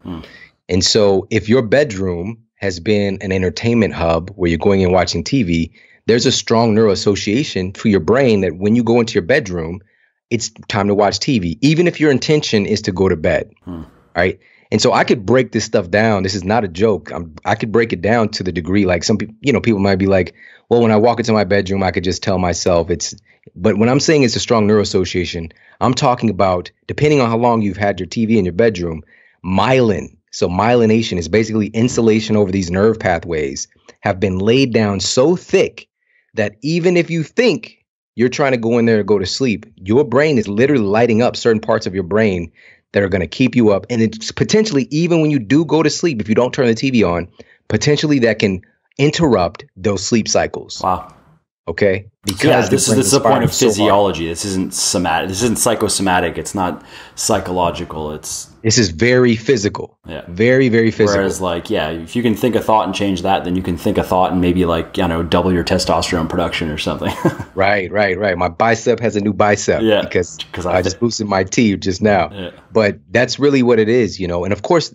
And so if your bedroom has been an entertainment hub where you're going and watching TV, there's a strong neural association for your brain that when you go into your bedroom, it's time to watch TV, even if your intention is to go to bed, right? And so I could break this stuff down. This is not a joke. I could break it down to the degree, like some people, people might be like, well, when I walk into my bedroom, I could just tell myself but when I'm saying it's a strong neural association, I'm talking about, depending on how long you've had your TV in your bedroom, myelin. So myelination is basically insulation over these nerve pathways have been laid down so thick that even if you think you're trying to go in there to go to sleep, your brain is literally lighting up certain parts of your brain that are going to keep you up. And it's potentially, even when you do go to sleep, if you don't turn the TV on, potentially that can interrupt those sleep cycles. Wow. Okay. Because this is the point of physiology. This isn't somatic. This isn't psychosomatic. It's not psychological. This is very physical. Yeah. Very, very physical. Whereas if you can think a thought and change that, then you can think a thought and maybe double your testosterone production or something. Right. My bicep has a new bicep because I just boosted my T just now. Yeah. But that's really what it is, And of course,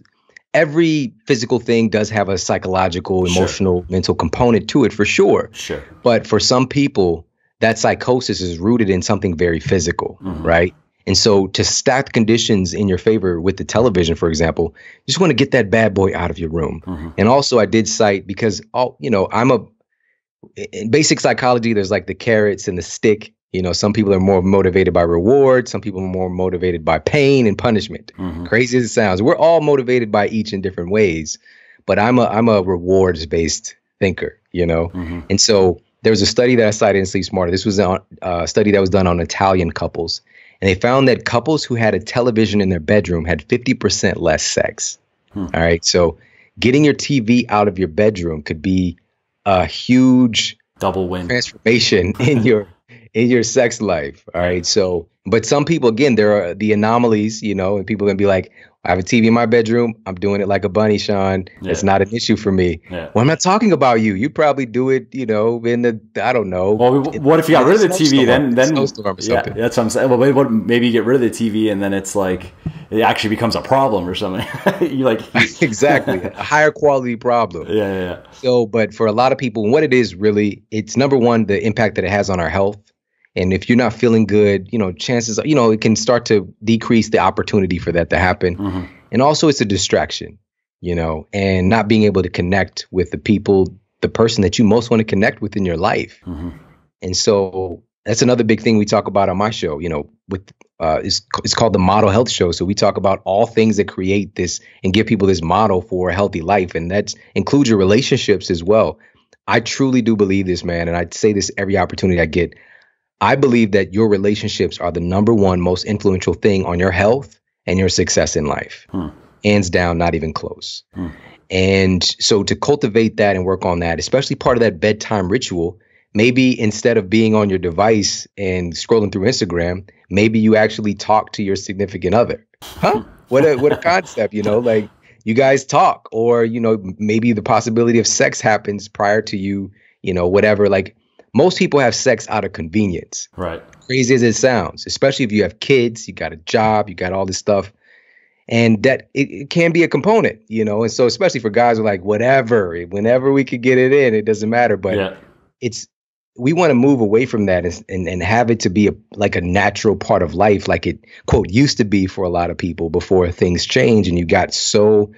every physical thing does have a psychological, emotional, mental component to it for sure. Sure. But for some people, that psychosis is rooted in something very physical, right? And so to stack the conditions in your favor with the television, for example, you just want to get that bad boy out of your room. And also I did cite, because in basic psychology, there's like the carrots and the stick. Some people are more motivated by reward. Some people are more motivated by pain and punishment. Crazy as it sounds, we're all motivated by each in different ways. But I'm a rewards based thinker, And so there was a study that I cited in Sleep Smarter. This was a study that was done on Italian couples, and they found that couples who had a television in their bedroom had 50% less sex. All right, so getting your TV out of your bedroom could be a huge double win transformation in your sex life. All right. So, but some people, again, there are the anomalies, and people can be like, I have a TV in my bedroom. I'm doing it like a bunny, Shawn. It's not an issue for me. Yeah. Well, I'm not talking about you. You probably do it, in the, I don't know. Well, what if you got rid of the TV? Then snowstorm or something. That's what I'm saying. Well, maybe you get rid of the TV, and then it's like it actually becomes a problem or something. Exactly, a higher quality problem. Yeah. So, but for a lot of people, what it is really, it's number one, the impact that it has on our health. And if you're not feeling good, chances, it can start to decrease the opportunity for that to happen. Mm-hmm. And also it's a distraction, and not being able to connect with the person that you most want to connect with in your life. Mm-hmm. And so that's another big thing we talk about on my show, it's called the Model Health Show. So we talk about all things that create this and give people this model for a healthy life. And that includes your relationships as well. I truly do believe this, man. And I say this every opportunity I get. I believe that your relationships are the number one most influential thing on your health and your success in life. Hands down, not even close. And so to cultivate that and work on that, especially part of that bedtime ritual, maybe instead of being on your device and scrolling through Instagram, maybe you actually talk to your significant other. Huh? What a concept, like you guys talk, or, maybe the possibility of sex happens prior to you, whatever, like. Most people have sex out of convenience. Right. Crazy as it sounds, especially if you have kids, you got a job, you got all this stuff. And that it can be a component, and so especially for guys who are like, whatever, whenever we could get it in, it doesn't matter. But we want to move away from that and have it to be like a natural part of life, like it, quote, used to be for a lot of people before things change and you got so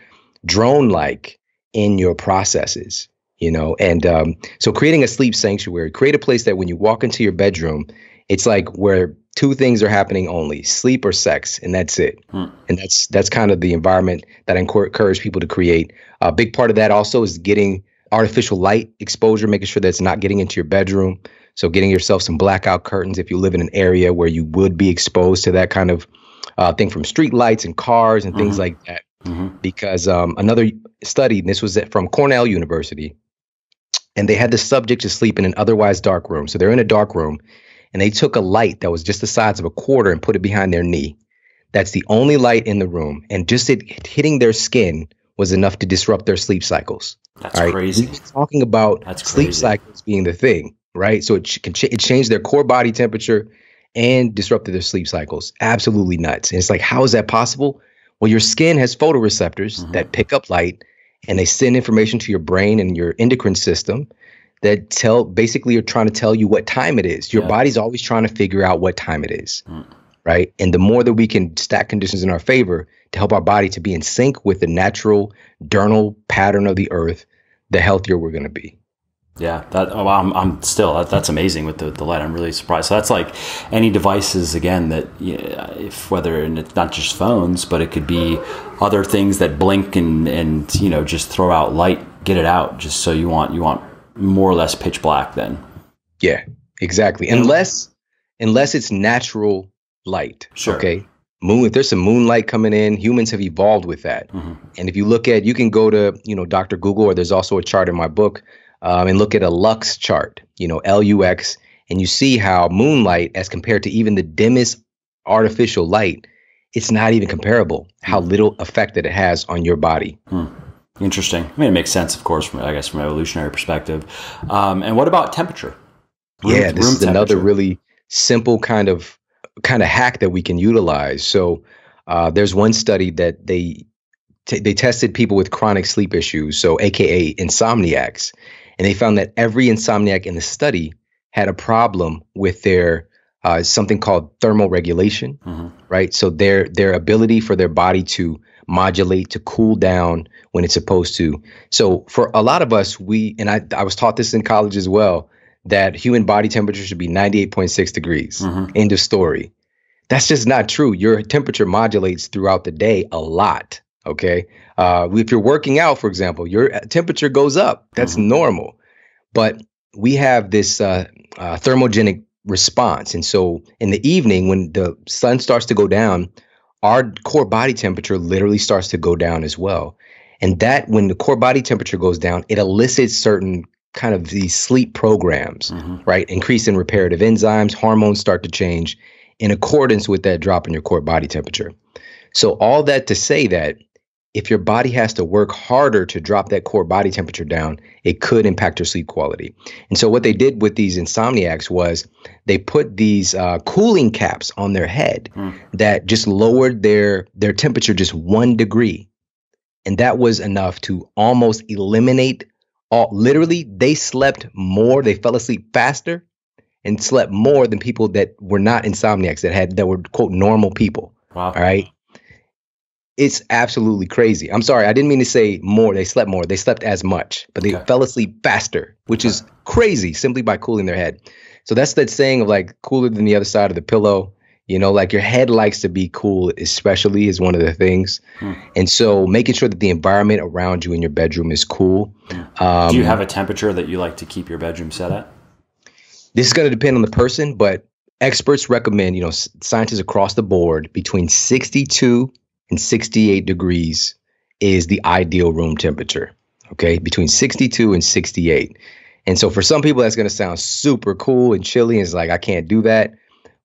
drone-like in your processes. So creating a sleep sanctuary, create a place that when you walk into your bedroom, it's like where two things are happening only, sleep or sex, and that's it. And that's kind of the environment that I encourage people to create. A big part of that also is getting artificial light exposure, making sure that it's not getting into your bedroom. So getting yourself some blackout curtains if you live in an area where you would be exposed to that kind of thing from street lights and cars and things like that. Because another study, and this was from Cornell University, and they had the subject to sleep in an otherwise dark room. So they're in a dark room and they took a light that was just the size of a quarter and put it behind their knee. That's the only light in the room. And just it hitting their skin was enough to disrupt their sleep cycles. That's crazy. We've been talking about sleep cycles being the thing, right? So it changed their core body temperature and disrupted their sleep cycles. Absolutely nuts. And it's like, how is that possible? Well, your skin has photoreceptors that pick up light, and they send information to your brain and your endocrine system that basically are trying to tell you what time it is. Your body's always trying to figure out what time it is, right? And the more that we can stack conditions in our favor to help our body to be in sync with the natural diurnal pattern of the earth, the healthier we're going to be. Yeah, that's amazing with the light. I'm really surprised. So that's like any devices, again, that and it's not just phones, but it could be other things that blink and just throw out light, get it out, just so you want more or less pitch black then. Yeah, exactly. Unless it's natural light. Sure. Okay. If there's some moonlight coming in, humans have evolved with that. And if you look at, you can go to, Dr. Google, or there's also a chart in my book, and look at a lux chart, LUX, and you see how moonlight, as compared to even the dimmest artificial light, it's not even comparable, how little effect that it has on your body. Interesting. I mean, it makes sense, of course, from an evolutionary perspective. And what about temperature? This is another really simple kind of hack that we can utilize. So there's one study that they tested people with chronic sleep issues, so AKA insomniacs. And they found that every insomniac in the study had a problem with their something called thermal regulation, right? So their ability for their body to modulate, to cool down when it's supposed to. So for a lot of us, I was taught this in college as well, that human body temperature should be 98.6 degrees. End of story. That's just not true. Your temperature modulates throughout the day a lot. Okay. If you're working out, for example, your temperature goes up. That's normal. But we have this thermogenic response. And so in the evening, when the sun starts to go down, our core body temperature literally starts to go down as well. And that when the core body temperature goes down, it elicits certain kind of these sleep programs, right? Increase in reparative enzymes, hormones start to change in accordance with that drop in your core body temperature. So all that to say that if your body has to work harder to drop that core body temperature down, it could impact your sleep quality. And so what they did with these insomniacs was they put these cooling caps on their head that just lowered their temperature just 1 degree. And that was enough to almost eliminate literally, they slept more, they fell asleep faster and slept more than people that were not insomniacs, that were, quote, normal people. Wow. All right. It's absolutely crazy. I'm sorry, I didn't mean to say more. They slept more. They slept as much, but they fell asleep faster, which is crazy simply by cooling their head. So that's that saying of like cooler than the other side of the pillow. You know, like your head likes to be cool, especially, is one of the things. And so making sure that the environment around you in your bedroom is cool. Do you have a temperature that you like to keep your bedroom set at? This is going to depend on the person, but experts recommend, you know, scientists across the board, between 62 and 68 degrees is the ideal room temperature. Okay, between 62 and 68. And so for some people, that's going to sound super cool and chilly. And it's like, I can't do that.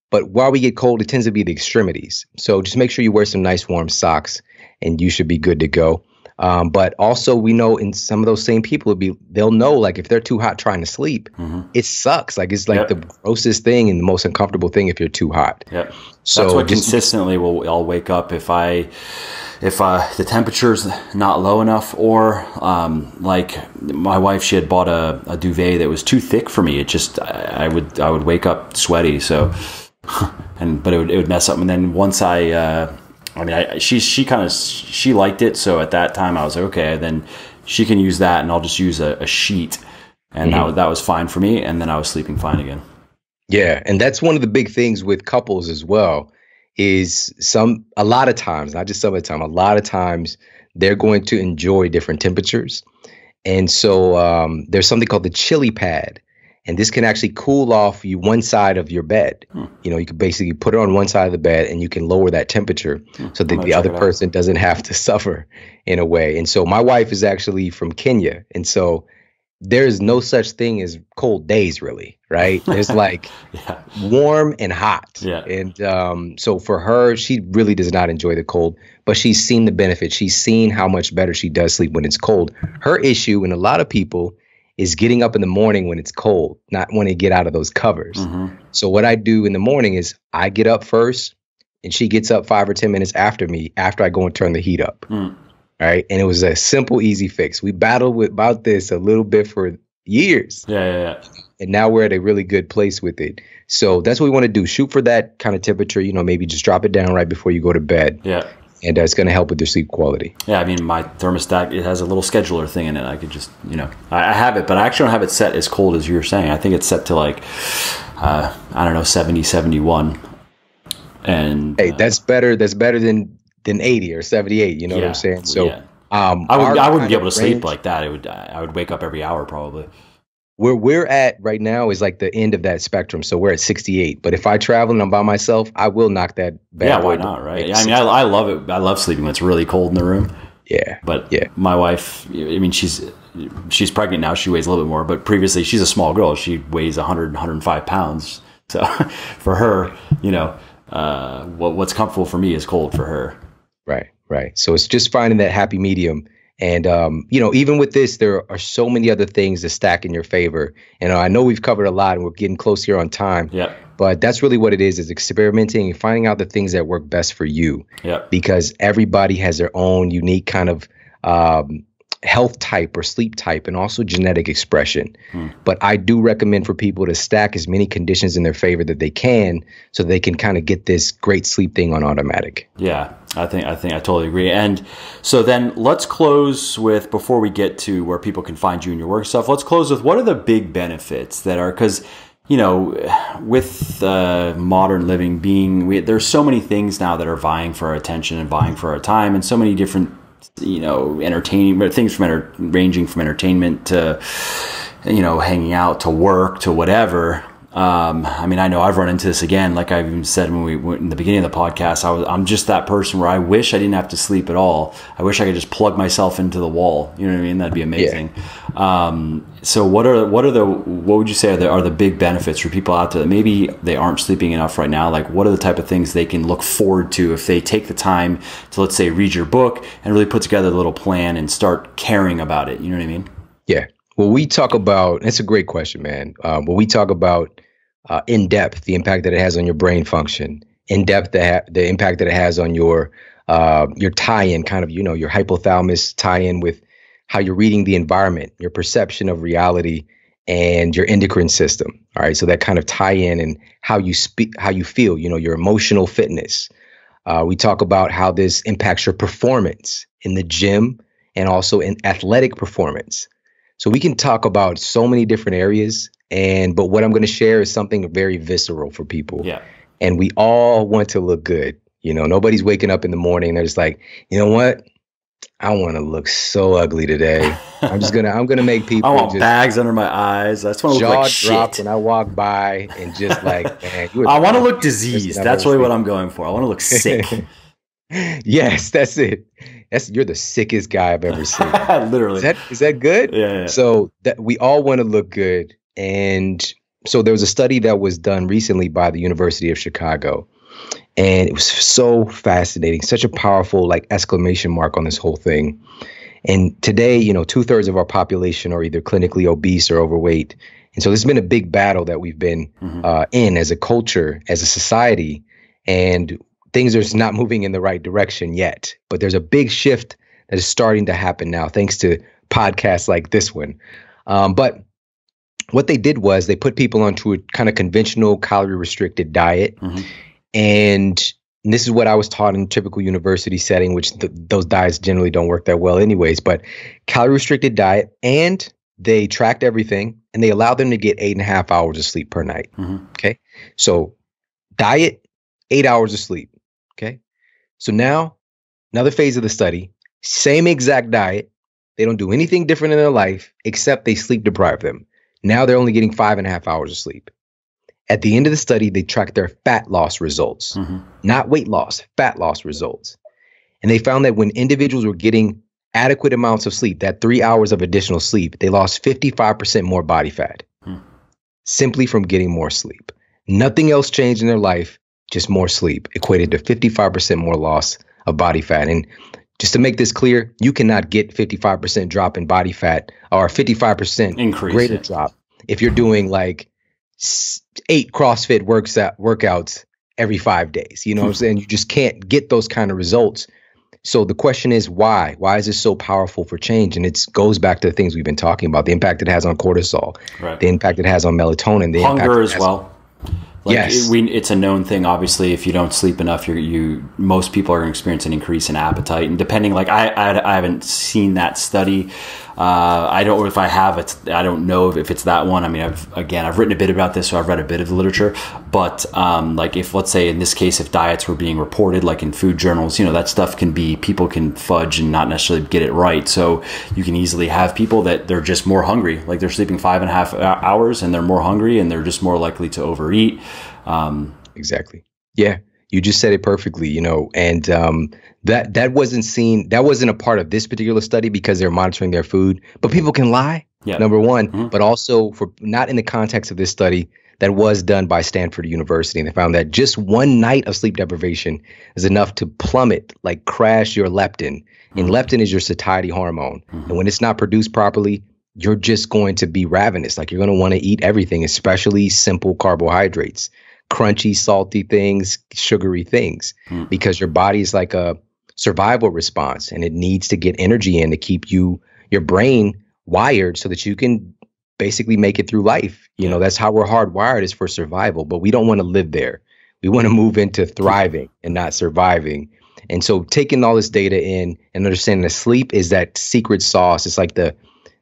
But while we get cold, it tends to be the extremities. So just make sure you wear some nice warm socks and you should be good to go. But also we know in some of those same people, they'll know like if they're too hot trying to sleep, it sucks. Like it's like the grossest thing and the most uncomfortable thing if you're too hot. Yep. So that's what consistently I'll wake up if the temperature's not low enough, or like my wife, she had bought a duvet that was too thick for me. It just I would wake up sweaty. So but it would mess up. And then once she liked it. So at that time I was like, okay, then she can use that and I'll just use a sheet. And that was fine for me. And then I was sleeping fine again. Yeah. And that's one of the big things with couples as well, is a lot of times, not just some of the time, a lot of times they're going to enjoy different temperatures. And so there's something called the chili pad. And this can actually cool off one side of your bed. You know, you can basically put it on one side of the bed and you can lower that temperature so that the other person doesn't have to suffer in a way. And so my wife is actually from Kenya. And so there's no such thing as cold days, really, right? There's like warm and hot. Yeah. And so for her, she really does not enjoy the cold, but she's seen the benefit. She's seen how much better she does sleep when it's cold. Her issue, and a lot of people, is getting up in the morning when it's cold, not when they get out of those covers. So what I do in the morning is I get up first and she gets up 5 or 10 minutes after me, after I go and turn the heat up. All right. And it was a simple, easy fix. We battled about this a little bit for years. Yeah. And now we're at a really good place with it. So that's what we want to do. Shoot for that kind of temperature, you know, maybe just drop it down right before you go to bed. Yeah. And it's going to help with your sleep quality. Yeah, I mean, my thermostat, it has a little scheduler thing in it. I could just, you know, I have it, but I actually don't have it set as cold as you were saying. I think it's set to like, I don't know, 70, 71. And hey, that's better. That's better than 80 or 78. You know what I'm saying? So I wouldn't be able to sleep like that. I would wake up every hour probably. Where we're at right now is like the end of that spectrum. So we're at 68. But if I travel and I'm by myself, I will knock that bad. Yeah, why not, right? I mean, I love it. I love sleeping when it's really cold in the room. Yeah. But my wife, I mean, she's pregnant now. She weighs a little bit more. But previously, she's a small girl. She weighs 100, 105 pounds. So for her, you know, what's comfortable for me is cold for her. Right. So it's just finding that happy medium. And, you know, even with this, there are so many other things that stack in your favor. And I know we've covered a lot and we're getting close here on time. Yeah. But that's really what it is experimenting and finding out the things that work best for you. Yeah. Because everybody has their own unique kind of health type or sleep type and also genetic expression. But I do recommend for people to stack as many conditions in their favor that they can so they can kind of get this great sleep thing on automatic. Yeah, I think I totally agree. And so then let's close with, before we get to where people can find you and your work stuff, let's close with what are the big benefits that are, because, you know, with modern living there's so many things now that are vying for our attention and vying for our time, and so many different, you know, entertaining things ranging from entertainment to, you know, hanging out to work to whatever. I mean, I know I've run into this again. Like I even said when we went in the beginning of the podcast, I'm just that person where I wish I didn't have to sleep at all. I wish I could just plug myself into the wall. You know what I mean? That'd be amazing. Yeah. So what would you say are the big benefits for people out there that maybe they aren't sleeping enough right now? Like what are the type of things they can look forward to if they take the time to, let's say, read your book and really put together a little plan and start caring about it? You know what I mean? Yeah. Well, we talk about, that's a great question, man. When we talk about in depth, the impact that it has on your brain function, in depth, the impact that it has on your tie-in, kind of, your hypothalamus tie-in with how you're reading the environment, your perception of reality, and your endocrine system. All right. So that kind of tie-in and how you speak, how you feel, your emotional fitness. We talk about how this impacts your performance in the gym and also in athletic performance. So we can talk about so many different areas. But what I'm going to share is something very visceral for people. Yeah. And we all want to look good. Nobody's waking up in the morning and they're just like, you know what? I want to look so ugly today. I'm going to make people I want bags under my eyes. I just want to look like shit. Jaw drop when I walk by and just like, man, I want to look diseased. That's really what I'm going for. I want to look sick. Yes, that's it. You're the sickest guy I've ever seen. Literally. Is that good? Yeah. So that we all want to look good. And so there was a study that was done recently by the University of Chicago. And it was so fascinating, such a powerful exclamation mark on this whole thing. And today, 2/3 of our population are either clinically obese or overweight. And so this has been a big battle that we've been in as a culture, as a society. And things are just not moving in the right direction yet. But there's a big shift that is starting to happen now, thanks to podcasts like this one. But what they did was they put people onto a kind of conventional calorie restricted diet. And this is what I was taught in a typical university setting, which those diets generally don't work that well anyways, but calorie restricted diet, and they tracked everything and they allowed them to get 8.5 hours of sleep per night. Okay. So diet, 8 hours of sleep. Okay. So now another phase of the study, same exact diet. They don't do anything different in their life except they sleep deprive them. Now they're only getting 5.5 hours of sleep. At the end of the study, they tracked their fat loss results, not weight loss, fat loss results. And they found that when individuals were getting adequate amounts of sleep, that 3 hours of additional sleep, they lost 55% more body fat simply from getting more sleep. Nothing else changed in their life, just more sleep equated to 55% more loss of body fat. And just to make this clear, you cannot get 55% drop in body fat or 55% increase, greater drop if you're doing 8 CrossFit workouts every 5 days. You know what I'm saying? You just can't get those kind of results. So the question is why? Why is this so powerful for change? And it goes back to the things we've been talking about, the impact it has on cortisol, the impact it has on melatonin, the hunger as well. Yes. It's a known thing. Obviously, if you don't sleep enough, most people are going to experience an increase in appetite. And depending, I haven't seen that study. I don't know if I have it. I don't know if it's that one. I mean, I've written a bit about this, so I've read a bit of the literature. But if, let's say in this case, if diets were being reported, like in food journals, that stuff people can fudge and not necessarily get it right. So you can easily have people that they're just more hungry, like they're sleeping 5.5 hours and they're more hungry and they're just more likely to overeat. Exactly. Yeah. You just said it perfectly, and that wasn't seen. That wasn't a part of this particular study because they're monitoring their food. But people can lie, number one, but also for not in the context of this study that was done by Stanford University. And they found that just one night of sleep deprivation is enough to plummet, crash your leptin. And leptin is your satiety hormone. And when it's not produced properly, you're just going to be ravenous. You're going to want to eat everything, especially simple carbohydrates. Crunchy, salty things, sugary things, because your body is like a survival response and it needs to get energy in to keep your brain wired so that you can basically make it through life. That's how we're hardwired, is for survival, but we don't want to live there. We want to move into thriving and not surviving. And so taking all this data in and understanding that sleep is that secret sauce. It's like the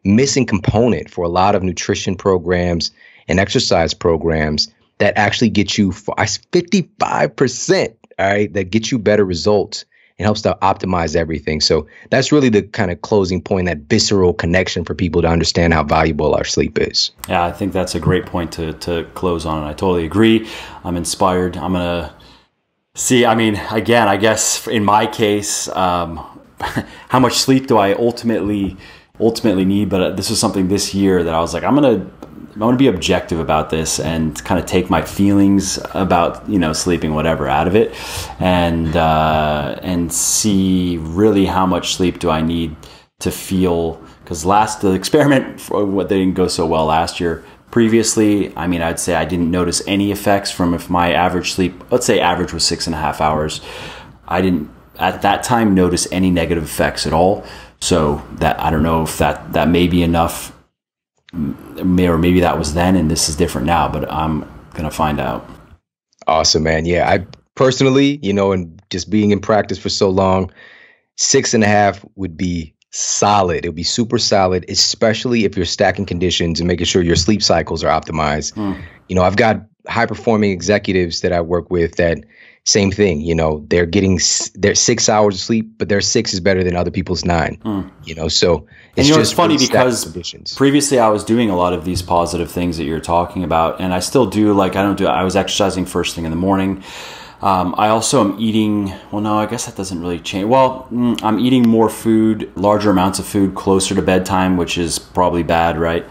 missing component for a lot of nutrition programs and exercise programs that actually get you 55%, all right, that get you better results It helps to optimize everything. So that's really the kind of closing point, that visceral connection for people to understand how valuable our sleep is. Yeah, I think that's a great point to close on. And I totally agree. I'm inspired. I'm going to see, I mean, again, I guess in my case, how much sleep do I ultimately need? But this was something this year that I was like, I'm going to be objective about this and kind of take my feelings about, sleeping, whatever, out of it, and see really how much sleep do I need to feel. Because the experiment, what didn't go so well last year. Previously, I mean, I'd say I didn't notice any effects from if my average sleep, let's say average was 6.5 hours. I didn't at that time notice any negative effects at all. So that, I don't know if that may be enough, or maybe that was then and this is different now, but I'm going to find out. Awesome, man. Yeah, I personally, and just being in practice for so long, 6.5 would be solid. It would be super solid, especially if you're stacking conditions and making sure your sleep cycles are optimized. I've got high performing executives that I work with that same thing, they're getting their 6 hours of sleep, but their 6 is better than other people's 9, so it's just it's funny really because conditions. Previously I was doing a lot of these positive things that you're talking about, and I still do. I was exercising first thing in the morning. I also am eating, well, no, I guess that doesn't really change. Well, I'm eating more food, larger amounts of food closer to bedtime, which is probably bad, right?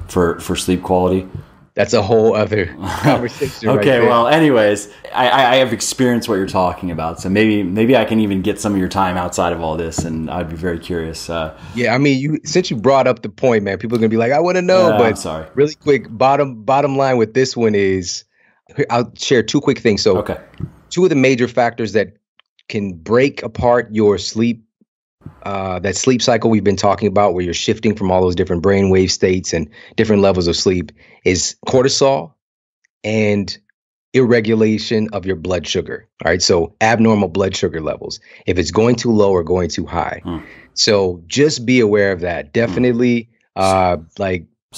For sleep quality. That's a whole other conversation. Okay, right, well, anyways, I have experienced what you're talking about, so maybe I can even get some of your time outside of all this, and I'd be very curious. Yeah, I mean, since you brought up the point, man, people are gonna be like, I want to know, but I'm sorry. Really quick, bottom line with this one is, I'll share 2 quick things. So, okay. 2 of the major factors that can break apart your sleep, that sleep cycle we've been talking about, where you're shifting from all those different brainwave states and different levels of sleep, is cortisol and irregulation of your blood sugar. All right. So abnormal blood sugar levels, if it's going too low or going too high. So just be aware of that. Definitely. So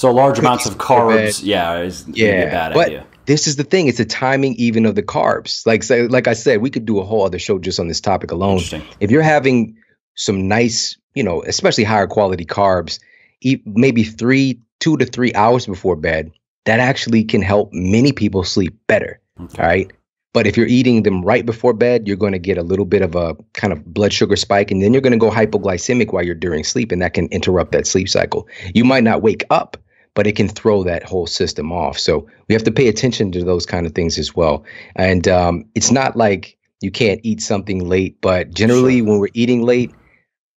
large amounts of carbs. Is a bad idea. This is the thing. It's the timing even of the carbs. Like I said, we could do a whole other show just on this topic alone. If you're having some nice, especially higher quality carbs, eat maybe 2 to 3 hours before bed, that actually can help many people sleep better. Okay. All right. But if you're eating them right before bed, you're going to get a little bit of a kind of blood sugar spike, and then you're going to go hypoglycemic while you're during sleep, and that can interrupt that sleep cycle. You might not wake up, but it can throw that whole system off. So we have to pay attention to those kind of things as well. And it's not like you can't eat something late, but generally when we're eating late,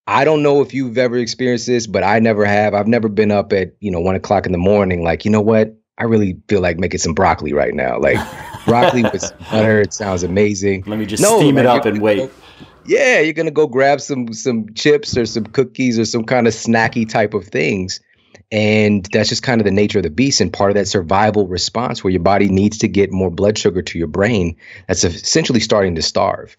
I don't know if you've ever experienced this, but I never have. I've never been up at 1 o'clock in the morning, like, you know what? I really feel like making some broccoli right now. Like broccoli with butter, it sounds amazing. Let me just steam it up and wait. You're gonna go grab some chips or some cookies or some kind of snacky type of things. And that's just kind of the nature of the beast, and part of that survival response where your body needs to get more blood sugar to your brain. That's essentially starting to starve.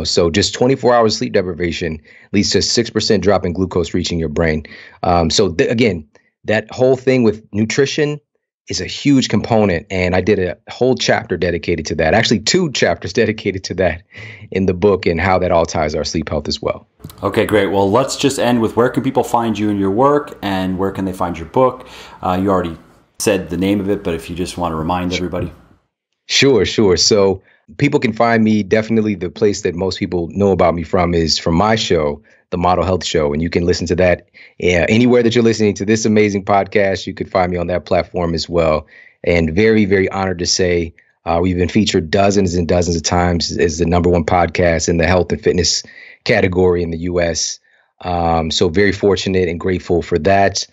So just 24 hours sleep deprivation leads to a 6% drop in glucose reaching your brain. Again, that whole thing with nutrition is a huge component. And I did a whole chapter dedicated to that, actually 2 chapters dedicated to that in the book, and how that all ties our sleep health as well. Okay, great. Well, let's just end with, where can people find you in your work, and where can they find your book? You already said the name of it, but if you just want to remind everybody. Sure. So people can find me, definitely the place that most people know about me from is from my show, The Model Health Show. And you can listen to that anywhere that you're listening to this amazing podcast. You could find me on that platform as well. And very, very honored to say we've been featured dozens and dozens of times as the #1 podcast in the health and fitness category in the U.S. So very fortunate and grateful for that.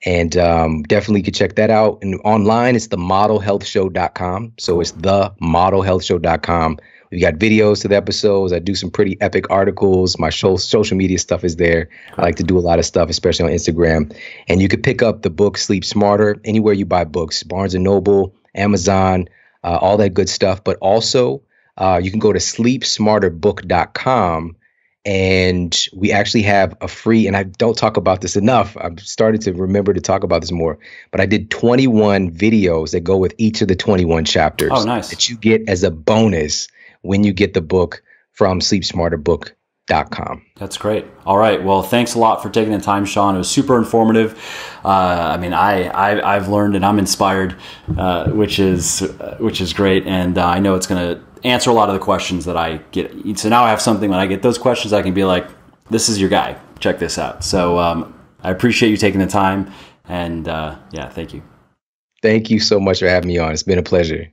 And definitely could check that out. And online, it's themodelhealthshow.com. So it's themodelhealthshow.com. We've got videos to the episodes. I do some pretty epic articles. My social media stuff is there. I like to do a lot of stuff, especially on Instagram. And you could pick up the book Sleep Smarter anywhere you buy books, Barnes & Noble, Amazon, all that good stuff. But also you can go to sleepsmarterbook.com. And we actually have a free, and I don't talk about this enough. I've started to remember to talk about this more, but I did 21 videos that go with each of the 21 chapters. Oh, nice. That you get as a bonus when you get the book from Sleep Smarter Book That's great. All right. Well, thanks a lot for taking the time, Shawn. It was super informative. I mean, I've learned and I'm inspired, which is great. And I know it's going to answer a lot of the questions that I get. So now I have something when I get those questions, I can be like, this is your guy. Check this out. So I appreciate you taking the time. And yeah, thank you. Thank you so much for having me on. It's been a pleasure.